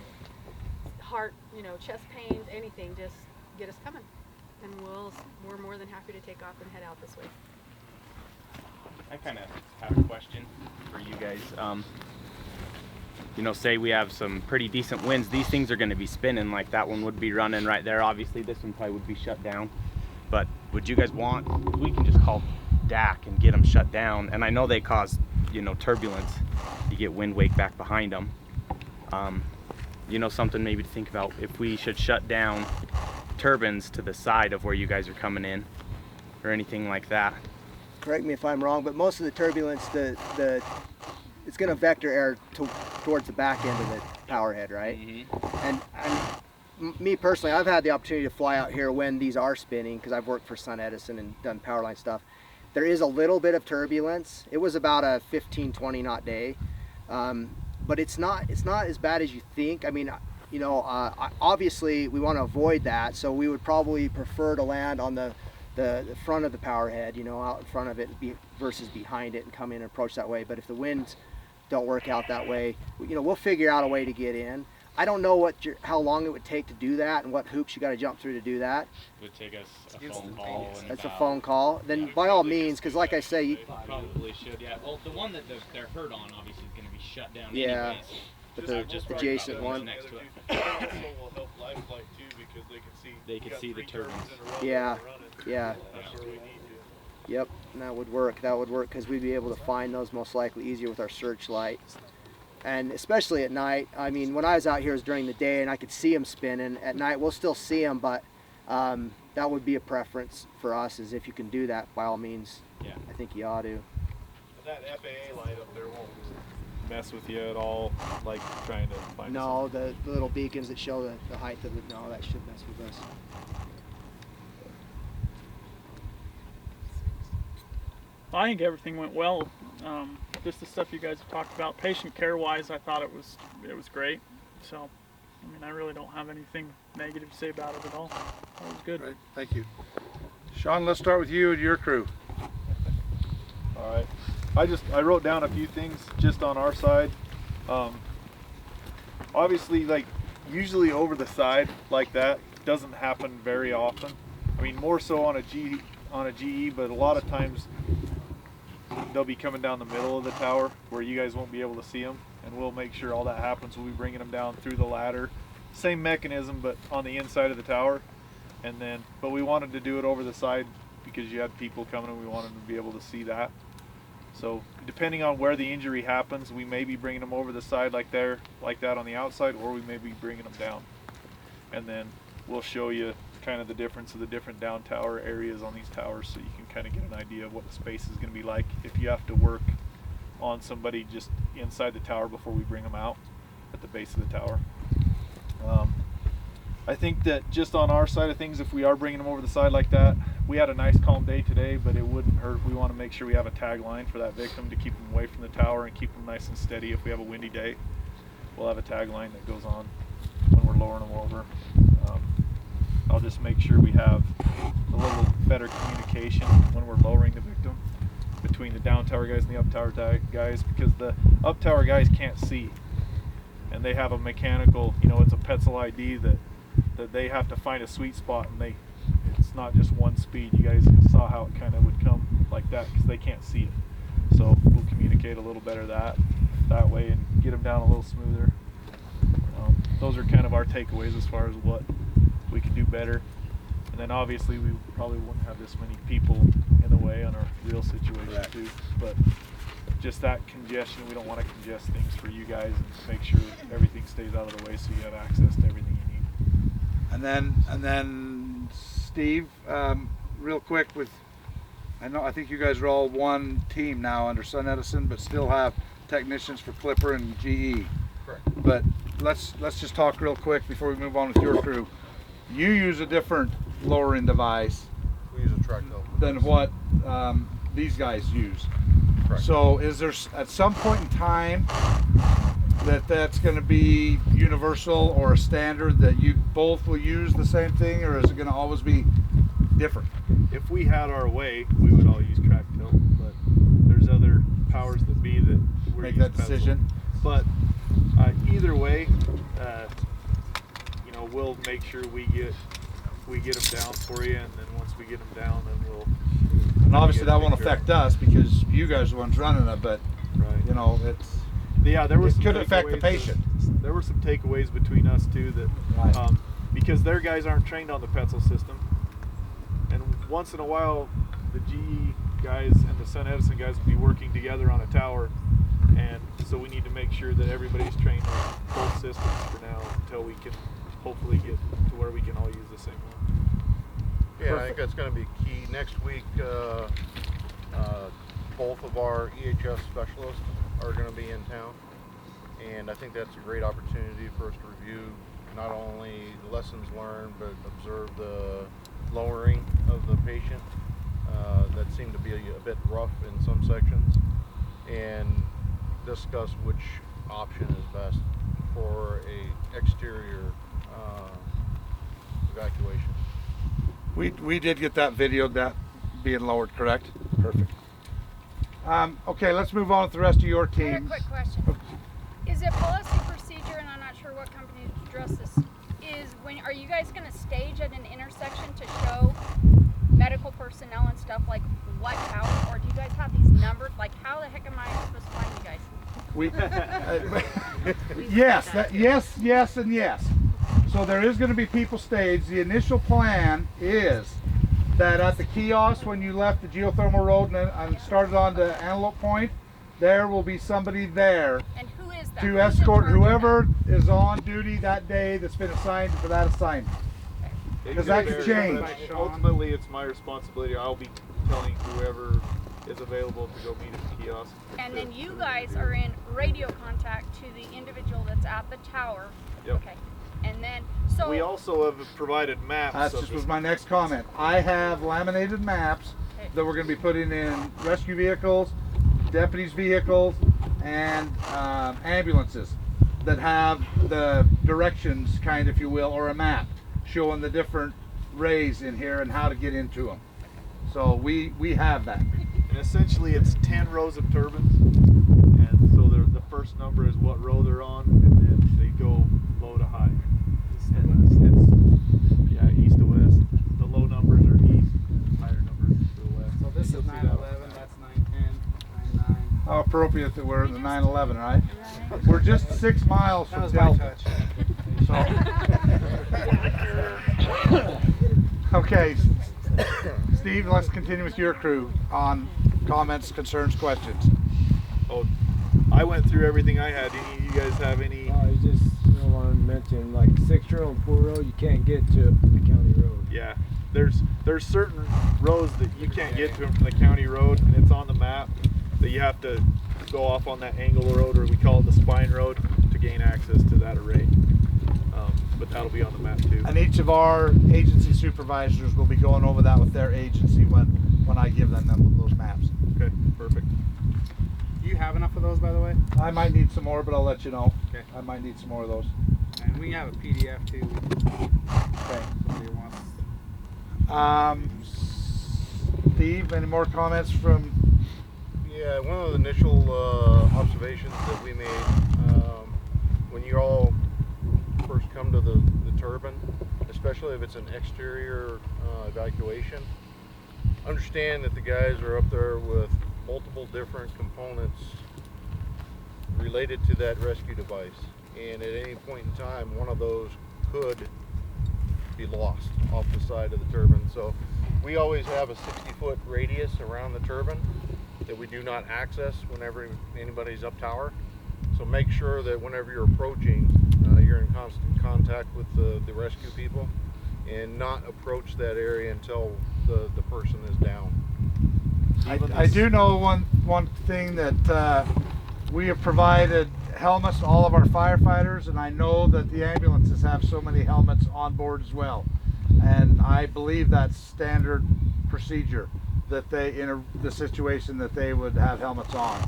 heart, you know, chest pains, anything, just get us coming. And we're more than happy to take off and head out this way. I kind of have a question for you guys. You know, say we have some pretty decent winds, these things are going to be spinning. Like that one would be running right there. Obviously this one probably would be shut down, but would you guys want, we can just call DAC and get them shut down, and I know they cause, you know, turbulence, you get wind wake back behind them. You know, something maybe to think about, if we should shut down turbines to the side of where you guys are coming in or anything like that. Correct me if I'm wrong, but most of the turbulence, it's going to vector air towards the back end of the power head, right? Mm-hmm. And me personally, I've had the opportunity to fly out here when these are spinning, because I've worked for Sun Edison and done power line stuff. There is a little bit of turbulence. It was about a 15-20 knot day, but it's not as bad as you think. I mean, you know, obviously we want to avoid that, so we would probably prefer to land on the front of the power head, you know, out in front of it versus behind it, and come in and approach that way. But if the winds don't work out that way, you know, we'll figure out a way to get in. I don't know how long it would take to do that and what hoops you got to jump through to do that. It would take us a phone call. That's a phone call. Then by all means, because like I say, probably should. Yeah. Well, the one that they're hurt on obviously is going to be shut down. Yeah. Anyways. But the adjacent one next to it. Also will help live flight too, because they can see the turbines. Yeah. Yeah. That's where we need to. Yep, and that would work because we'd be able to find those most likely easier with our searchlight. And especially at night, I mean, when I was out here it was during the day and I could see them spinning. At night we'll still see them, but that would be a preference for us, is if you can do that, by all means. Yeah. I think you ought to. That FAA light up there won't mess with you at all, like trying to find No, the little beacons that show the height of it, no, that should mess with us. I think everything went well. Just the stuff you guys have talked about, patient care wise, I thought it was great. So, I mean, I really don't have anything negative to say about it at all. It was good. Right. Thank you. Sean, let's start with you and your crew. All right. I wrote down a few things just on our side. Obviously, like usually over the side like that doesn't happen very often. I mean, more so on a GE, but a lot of times they'll be coming down the middle of the tower where you guys won't be able to see them, and we'll make sure all that happens. We'll be bringing them down through the ladder, same mechanism but on the inside of the tower. And then, but we wanted to do it over the side because you had people coming and we wanted to be able to see that. So depending on where the injury happens, we may be bringing them over the side like that on the outside, or we may be bringing them down. And then we'll show you kind of the difference of the different down tower areas on these towers, so you can kind of get an idea of what the space is going to be like if you have to work on somebody just inside the tower before we bring them out at the base of the tower. I think that just on our side of things, if we are bringing them over the side like that, we had a nice calm day today, but it wouldn't hurt. We want to make sure we have a tag line for that victim to keep them away from the tower and keep them nice and steady. If we have a windy day, we'll have a tag line that goes on when we're lowering them over. I'll just make sure we have a little better communication when we're lowering the victim between the down tower guys and the up tower guys, because the up tower guys can't see, and they have a mechanical, you know, it's a Petzl ID that they have to find a sweet spot, and it's not just one speed. You guys saw how it kind of would come like that because they can't see it. So we'll communicate a little better that way and get them down a little smoother. Those are kind of our takeaways as far as what we can do better. And then obviously we probably wouldn't have this many people in the way on our real situation too. But just that congestion, we don't want to congest things for you guys, and make sure everything stays out of the way so you have access to everything you need. And then Steve, real quick, I think you guys are all one team now under Sun Edison, but still have technicians for Clipper and GE. Correct. But let's just talk real quick before we move on with your crew. You use a different lowering device. We use a track than what these guys use. Correct. So is there at some point in time that's going to be universal or a standard that you both will use the same thing, or is it going to always be different? If we had our way, we would all use track tilt, but there's other powers that be that we're Make that pencil. decision. But either way, we'll make sure we get them down for you, and then once we get them down, then we'll. And obviously that won't affect us because you guys are the ones running it, but right. It's. Yeah, there was. It could affect the patient. There were some takeaways between us too that, right. Because their guys aren't trained on the Petzl system, and once in a while, the GE guys and the Sun Edison guys will be working together on a tower, and so we need to make sure that everybody's trained on both systems for now until we can hopefully get to where we can all use the same one. Yeah, Perfect. I think that's going to be key. Next week, both of our EHS specialists are going to be in town, and I think that's a great opportunity for us to review not only the lessons learned, but observe the lowering of the patient. That seemed to be a bit rough in some sections, and discuss which option is best for a exterior evacuation. We did get that video that being lowered, correct? Perfect. Okay, let's move on with the rest of your team. I have a quick question. Is it policy procedure, and I'm not sure what company addressed this, are you guys going to stage at an intersection to show medical personnel and stuff like what tower, or do you guys have these numbered? Like, how the heck am I supposed to find you guys? Yes, and yes. So there is going to be people staged. The initial plan is that at the kiosk when you left the geothermal road and started on to Antelope Point, there will be somebody there. And who is that? To escort whoever is on duty that day that's been assigned for that assignment. Because that could change. Ultimately, it's my responsibility. I'll be telling whoever is available to go meet at the kiosk. And then you guys are in radio contact to the individual that's at the tower. Yep. Okay. And then, so we also have provided maps. That just was my next comment. I have laminated maps that we're going to be putting in rescue vehicles, deputies' vehicles, and ambulances that have the directions, kind of, if you will, or a map showing the different rays in here and how to get into them. So we have that. And essentially, it's 10 rows of turbines, and so the first number is what row they're on, and then they go low to high. East to west. The low numbers are east, higher numbers to the west. So this is 911, that's 910, 99. How appropriate that we're at the 911, right? We're just 6 miles from Delta. Okay, Steve, let's continue with your crew on comments, concerns, questions. Oh, I went through everything I had. Any of you guys have any? I just want to mention, like 6 row and 4 row, you can't get to from the county road. Yeah, there's certain roads that you can't get to them from the county road, and it's on the map that you have to go off on that angle road, or we call it the spine road, to gain access to that array. But that'll be on the map too. And each of our agency supervisors will be going over that with their agency when I give them those maps. Okay, perfect. Do you have enough of those, by the way? I might need some more, but I'll let you know. Okay. I might need some more of those. And we have a PDF too. Okay. Somebody wants. Steve, any more comments from? Yeah, one of the initial observations that we made when you all first come to the turbine, especially if it's an exterior evacuation, understand that the guys are up there with multiple different components related to that rescue device, and at any point in time one of those could be lost off the side of the turbine. So we always have a 60-foot radius around the turbine that we do not access whenever anybody's up tower. So make sure that whenever you're approaching, you're in constant contact with the rescue people, and not approach that area until the person is down. I do know one thing that we have provided helmets to all of our firefighters, and I know that the ambulances have so many helmets on board as well. And I believe that's standard procedure. that they, in the situation that they would have helmets on.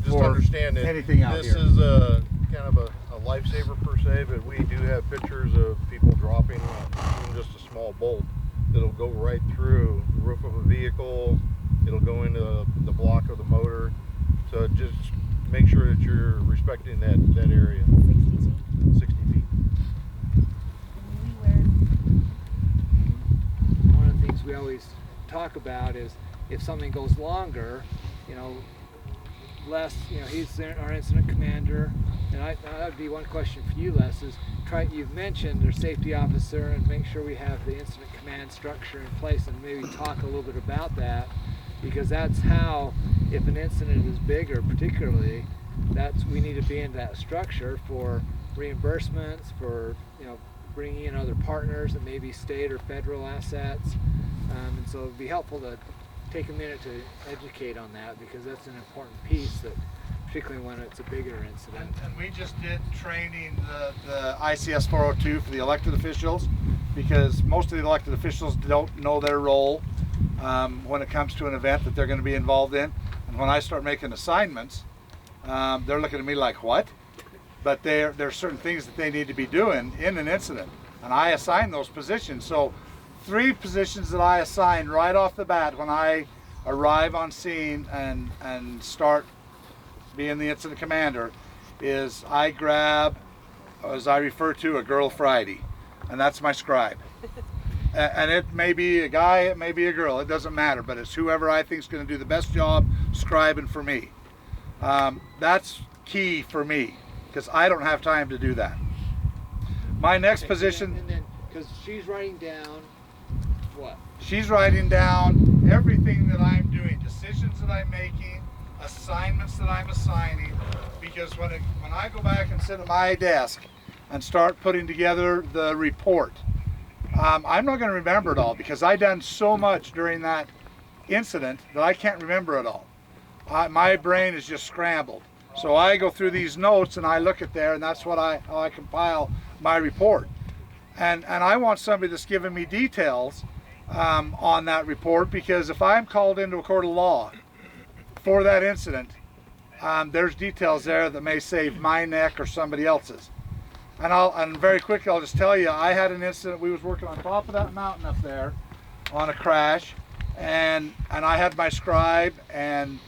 Just or understand that anything out this here. is a kind of a lifesaver per se, but we do have pictures of people dropping even just a small bolt that'll go right through the roof of a vehicle. It'll go into the block of the motor. So just make sure that you're respecting that area. 60 feet. One of the things we always talk about is if something goes longer, you know, Les, you know, he's our incident commander, and that would be one question for you, Les, is you've mentioned their safety officer, and make sure we have the incident command structure in place, and maybe talk a little bit about that, because that's how, if an incident is bigger particularly, we need to be in that structure for reimbursements, for, you know, bringing in other partners and maybe state or federal assets, and so it'd be helpful to take a minute to educate on that, because that's an important piece, that particularly when it's a bigger incident. And we just did training the ICS 402 for the elected officials, because most of the elected officials don't know their role when it comes to an event that they're going to be involved in. And when I start making assignments, they're looking at me like, what? But there's certain things that they need to be doing in an incident, and I assign those positions. So 3 positions that I assign right off the bat when I arrive on scene and start being the incident commander is I grab, as I refer to, a girl Friday, and that's my scribe. And it may be a guy, it may be a girl, it doesn't matter, but it's whoever I think is going to do the best job scribing for me. That's key for me, because I don't have time to do that. My next position... And then, because she's writing down what? She's writing down everything that I'm doing, decisions that I'm making, assignments that I'm assigning, because when I go back and sit at my desk and start putting together the report, I'm not going to remember it all, because I've done so much during that incident that I can't remember it all. My brain is just scrambled. So I go through these notes and I look at there, and that's how I compile my report. And I want somebody that's giving me details on that report, because if I'm called into a court of law for that incident, there's details there that may save my neck or somebody else's. And very quickly, I'll just tell you, I had an incident. We was working on top of that mountain up there on a crash, and I had my scribe, and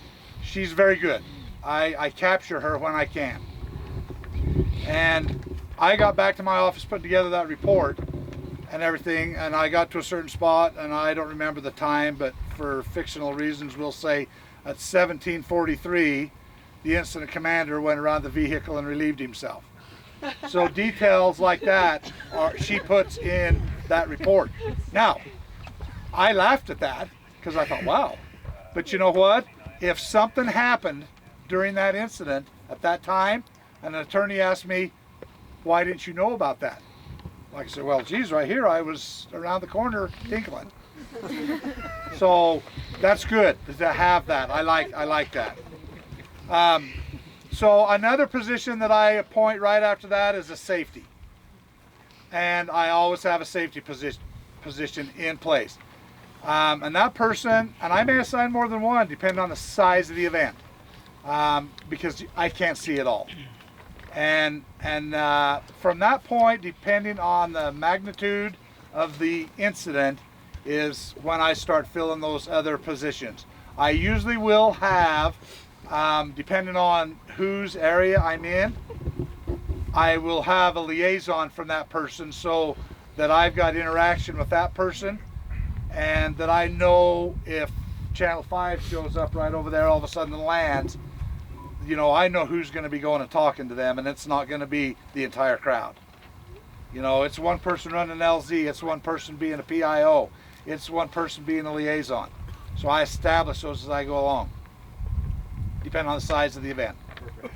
she's very good. I capture her when I can. And I got back to my office, put together that report and everything, and I got to a certain spot, and I don't remember the time, but for fictional reasons, we'll say at 17:43, the incident commander went around the vehicle and relieved himself. So details like that she puts in that report. Now, I laughed at that because I thought, wow. But you know what? If something happened during that incident at that time, and an attorney asked me, why didn't you know about that? Like I said, well, geez, right here, I was around the corner tinkling. So that's good to have that. I like that. So another position that I appoint right after that is a safety. And I always have a safety position in place. And that person, and I may assign more than one depending on the size of the event, because I can't see it all. And from that point, depending on the magnitude of the incident, is when I start filling those other positions. I usually will have, depending on whose area I'm in, I will have a liaison from that person, so that I've got interaction with that person, and that I know if Channel 5 shows up right over there all of a sudden and lands, you know, I know who's going to be going and talking to them, and it's not going to be the entire crowd. You know, it's one person running an LZ, it's one person being a PIO, it's one person being a liaison. So I establish those as I go along, depending on the size of the event. Perfect.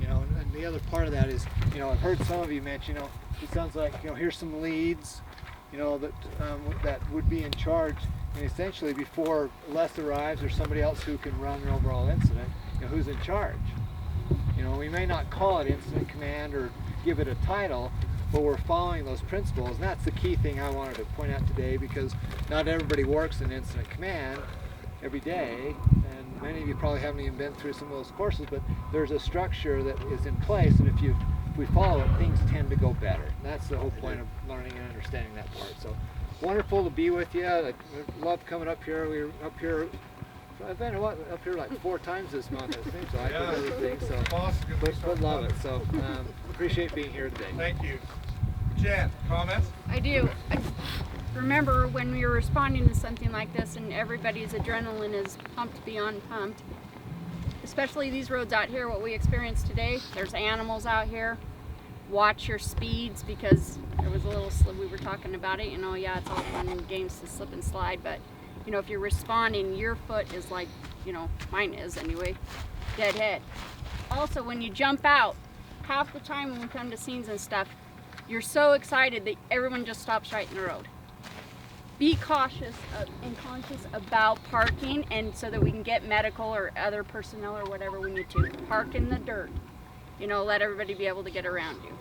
You know, and the other part of that is, you know, I've heard some of you mention, you know, it sounds like, you know, here's some leads, you know, that that would be in charge, and essentially before Les arrives or somebody else who can run the overall incident, you know, who's in charge. You know, we may not call it incident command or give it a title, but we're following those principles, and that's the key thing I wanted to point out today, because not everybody works in incident command, every day, and many of you probably haven't even been through some of those courses, but there's a structure that is in place, and if we follow it, things tend to go better. And that's the whole point of learning and understanding that part. So wonderful to be with you. I love coming up here. We were up here, I've been up here like 4 times this month, I think, so I can do things. So but love it. So appreciate being here today. Thank you. Jen, comments? I do. I remember when we were responding to something like this and everybody's adrenaline is pumped beyond pumped. Especially these roads out here, what we experienced today, there's animals out here. Watch your speeds, because there was a little slip, we were talking about it, you know, yeah, it's all fun and games to slip and slide, but you know, if you're responding, your foot is like, you know, mine is anyway, dead head. Also, when you jump out, half the time when we come to scenes and stuff, you're so excited that everyone just stops right in the road. Be cautious and conscious about parking, and so that we can get medical or other personnel or whatever we need to. Park in the dirt. You know, let everybody be able to get around you.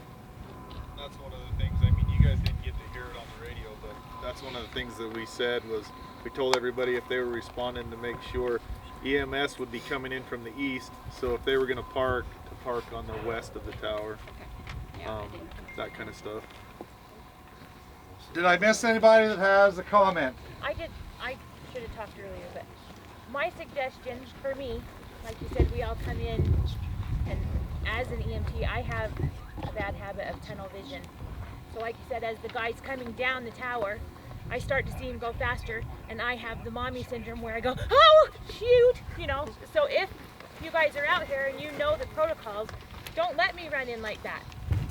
That's one of the things, I mean, you guys didn't get to hear it on the radio, but that's one of the things that we said was, we told everybody if they were responding to make sure EMS would be coming in from the east, so if they were going to park on the west of the tower. Okay. Yeah, that kind of stuff. Did I miss anybody that has a comment? I should have talked earlier, but my suggestion for me, like you said, we all come in, and as an EMT, I have a bad habit of tunnel vision. So like you said, as the guy's coming down the tower, I start to see him go faster, and I have the mommy syndrome where I go, oh, shoot, you know. So if you guys are out here and you know the protocols, don't let me run in like that.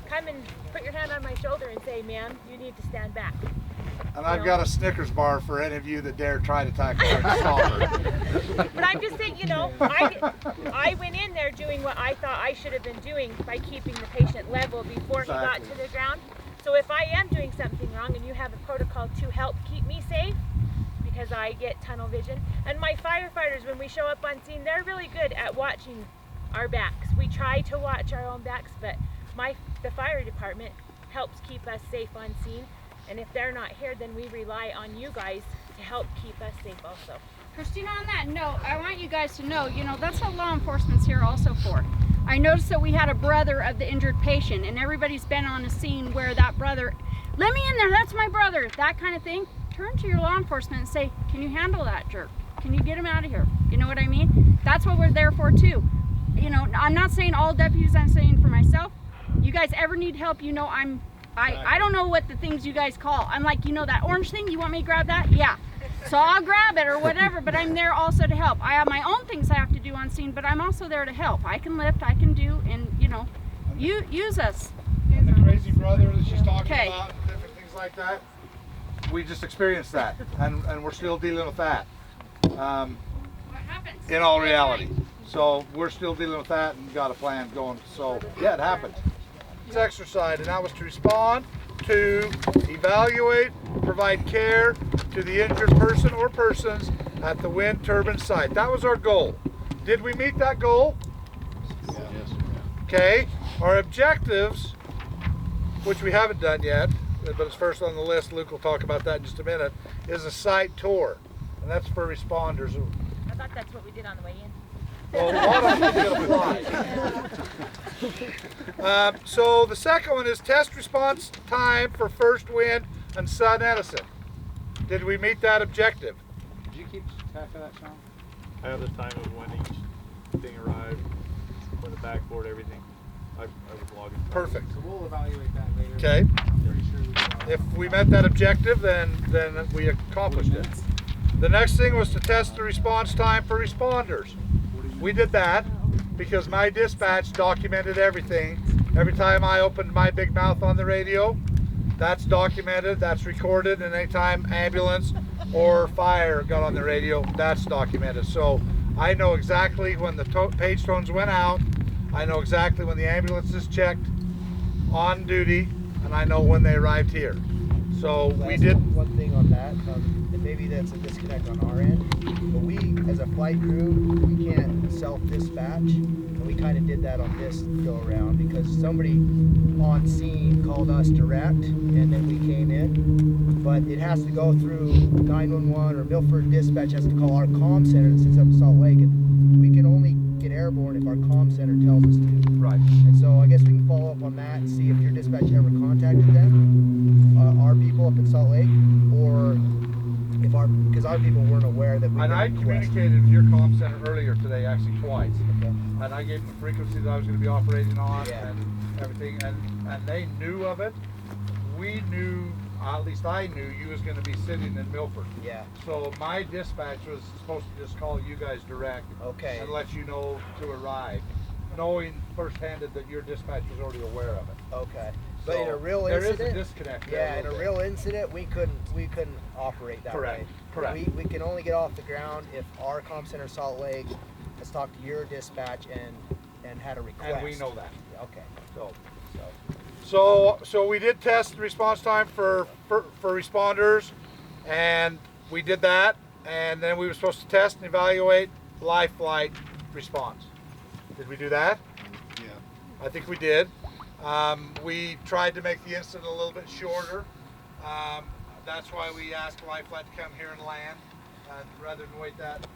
Come and put your hand on my shoulder and say, ma'am, you need to stand back. And I've got a Snickers bar for any of you that dare try to tackle her. But I'm just saying, you know, I went in there doing what I thought I should have been doing by keeping the patient level before he got to the ground. So if I am doing something wrong and you have a protocol to help keep me safe, because I get tunnel vision, and my firefighters, when we show up on scene, they're really good at watching our backs. We try to watch our own backs, but the fire department helps keep us safe on scene, and if they're not here, then we rely on you guys to help keep us safe also. Christina, on that note, I want you guys to know, you know, that's what law enforcement's here also for. I noticed that we had a brother of the injured patient, and everybody's been on a scene where that brother, let me in there, that's my brother, that kind of thing. Turn to your law enforcement and say, can you handle that jerk? Can you get him out of here? You know what I mean? That's what we're there for too. You know, I'm not saying all deputies, I'm saying for myself. You guys ever need help, you know, I don't know what the things you guys call. I'm like, you know that orange thing, you want me to grab that? Yeah. So I'll grab it or whatever, but I'm there also to help. I have my own things I have to do on scene, but I'm also there to help. I can lift, I can do, and you know, use us. And the crazy brother that she's talking about, and different things like that, we just experienced that, and we're still dealing with that. In all reality. So we're still dealing with that and got a plan going. So yeah, it happens. It's exercise, and that was to respond, to evaluate, provide care to the injured person or persons at the wind turbine site. That was our goal. Did we meet that goal? Yes. Okay. Our objectives, which we haven't done yet, but it's first on the list, Luke will talk about that in just a minute, is a site tour. And that's for responders. I thought that's what we did on the way in. Well, a lot of them apply. So the second one is test response time for first wind and Sun Edison. Did we meet that objective? Did you keep track of that, Sean? I have the time of when each thing arrived, when the backboard, everything. I was logging. Perfect. So we'll evaluate that later. Okay. If we met that objective, then we accomplished it. The next thing was to test the response time for responders. We did that because my dispatch documented everything. Every time I opened my big mouth on the radio, that's documented, that's recorded, and anytime ambulance or fire got on the radio, that's documented. So I know exactly when the page tones went out, I know exactly when the ambulance is checked on duty, and I know when they arrived here. So we Last did. one thing on that, and maybe that's a disconnect on our end, but we, as a flight crew, we can't self-dispatch, and we kind of did that on this go-around because somebody on scene called us direct, and then we came in, but it has to go through 911 or Milford Dispatch has to call our comm center that sits up in Salt Lake, and we can only get airborne if our comm center tells us to. Right. And so I guess we can follow up on that and see if your dispatch ever contacted them, our people up in Salt Lake, or if because our people weren't aware that we. And I communicated with your comm center earlier today, actually twice. Okay. And I gave them the frequency that I was going to be operating on and everything, and they knew of it. We knew, at least I knew, you was going to be sitting in Milford. Yeah. So my dispatch was supposed to just call you guys direct. Okay. And let you know to arrive, knowing first-handed that your dispatch was already aware of it. Okay. But So in a real there incident, is a disconnect there. yeah, in a real incident, we couldn't operate that Correct. way. Correct. We can only get off the ground if our comm center Salt Lake has talked to your dispatch and had a request. And we know that. Okay. So we did test the response time for responders, and we did that, and then we were supposed to test and evaluate live flight response. Did we do that? Yeah. I think we did. We tried to make the incident a little bit shorter. That's why we asked live flight to come here and land, rather than wait that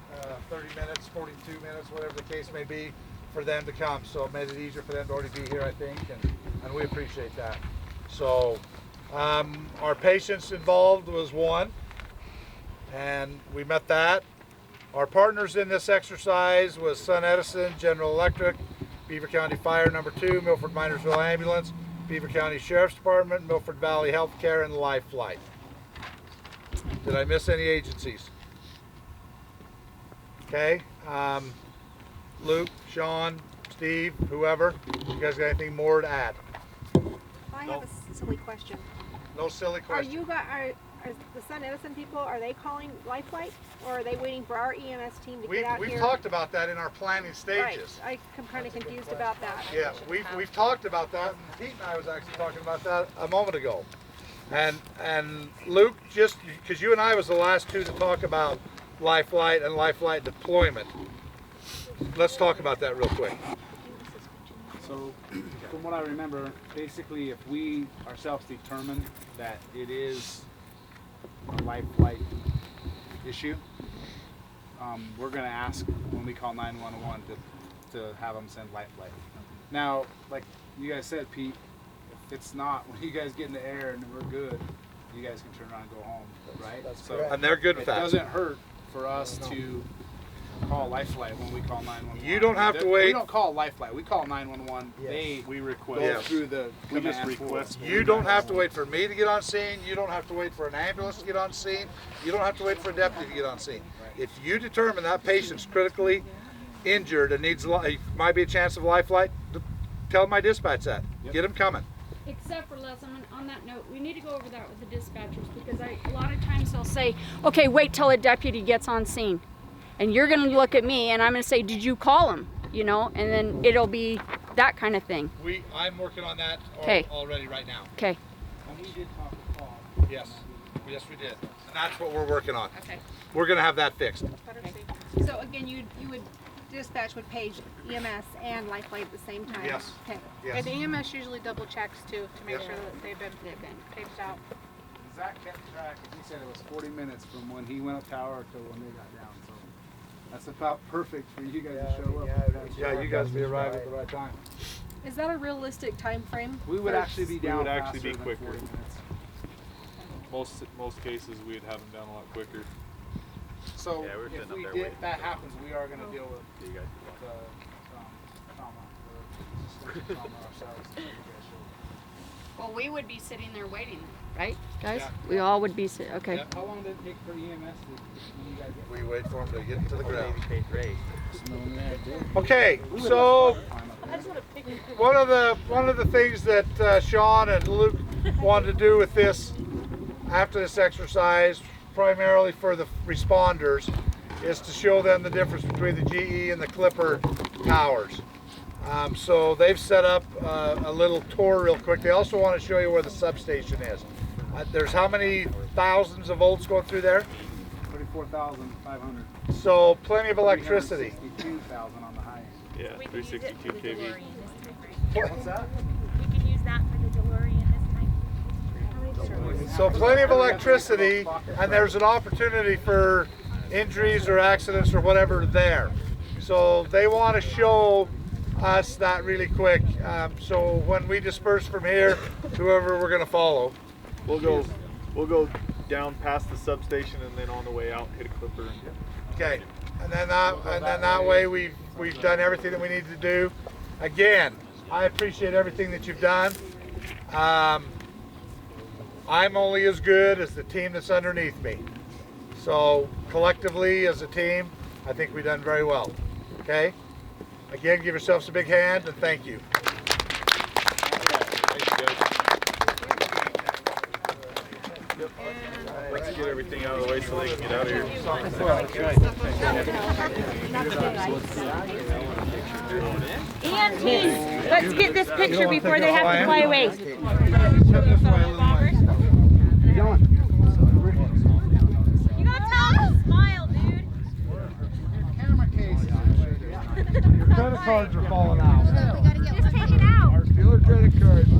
30 minutes, 42 minutes, whatever the case may be, for them to come. So it made it easier for them to already be here, I think, and we appreciate that. So our patients involved was 1, and we met that. Our partners in this exercise was Sun Edison, General Electric, Beaver County Fire No. 2, Milford Minersville Ambulance, Beaver County Sheriff's Department, Milford Valley Healthcare, and Life Flight. Did I miss any agencies? Okay. Luke, Sean, Steve, whoever, you guys got anything more to add? I have a silly question. No silly question. Are you guys, are the Sun Edison people, are they calling Life Flight, or are they waiting for our EMS team to get out here? We've talked about that in our planning stages. Right. I'm kind of confused about that. Yeah, we've talked about that, and Pete and I was actually talking about that a moment ago. And Luke, just because you and I was the last two to talk about Life Flight and Life Flight deployment, let's talk about that real quick. So, from what I remember, basically, if we ourselves determine that it is a life flight issue, we're going to ask when we call 911 to have them send life flight. Now, like you guys said, Pete, if it's not, when you guys get in the air and we're good, you guys can turn around and go home, right? That's so correct. And they're good with that. It doesn't hurt for us to call Life Flight when we call 911. You don't have to wait. We don't call Life Flight. We call 911. Yes. We request. Go through the We just command request. force. You don't have to wait for me to get on scene. You don't have to wait for an ambulance to get on scene. You don't have to wait for a deputy to get on scene. If you determine that patient's critically injured and needs, might be a chance of life flight, tell my dispatch that. Yep. Get them coming. Except for Les, on that note, we need to go over that with the dispatchers because a lot of times they'll say, okay, wait till a deputy gets on scene. And you're going to look at me and I'm going to say, did you call him? You know, and then it'll be that kind of thing. I'm working on that already right now. Okay. And we did talk to Paul. Yes. Yes, we did. And that's what we're working on. Okay. We're going to have that fixed. So again, you would dispatch would page EMS and Life Flight at the same time? Yes. Okay. Yes. And EMS usually double checks too to make Yes. sure that they've been paged out. Zach kept track, and he said it was 40 minutes from when he went up tower to when they got down. So that's about perfect for you guys to show up. Yeah, you guys be arriving at the right time. Is that a realistic time frame? We would actually be down We would actually faster be than quicker. 40 minutes. Most cases we'd have them down a lot quicker. So Yeah, we're sitting if up we there did, waiting. that happens, we are going to deal with You guys trauma ourselves. So you guys should- Well, we would be sitting there waiting, right, guys? Yeah. We all would be sitting. Okay. Yeah. How long did it take for EMS when you guys get We wait for them to get to the ground. Great. Okay, so I just want to pick one of the things that Sean and Luke wanted to do with this after this exercise, primarily for the responders, is to show them the difference between the GE and the Clipper towers. So they've set up a little tour real quick. They also want to show you where the substation is. There's how many thousands of volts going through there? 34,500. So plenty of electricity. 362,000 on the high. Yeah, 362 kV. What's that? We can use that for the DeLorean this time. So plenty of electricity, and there's an opportunity for injuries or accidents or whatever there. So they want to show us that really quick. So when we disperse from here, whoever we're going to follow. We'll go down past the substation and then on the way out hit a clipper. Okay, and then that way we've done everything that we need to do. Again, I appreciate everything that you've done. I'm only as good as the team that's underneath me. So collectively as a team, I think we've done very well. Okay? Again, give yourselves a big hand and thank you. Let's get everything out of the way so they can get out of here. EMTs, let's get this picture before they have to fly away. You gotta tell them to smile, dude. Your credit cards are falling out. Just take it out. Steal her credit cards.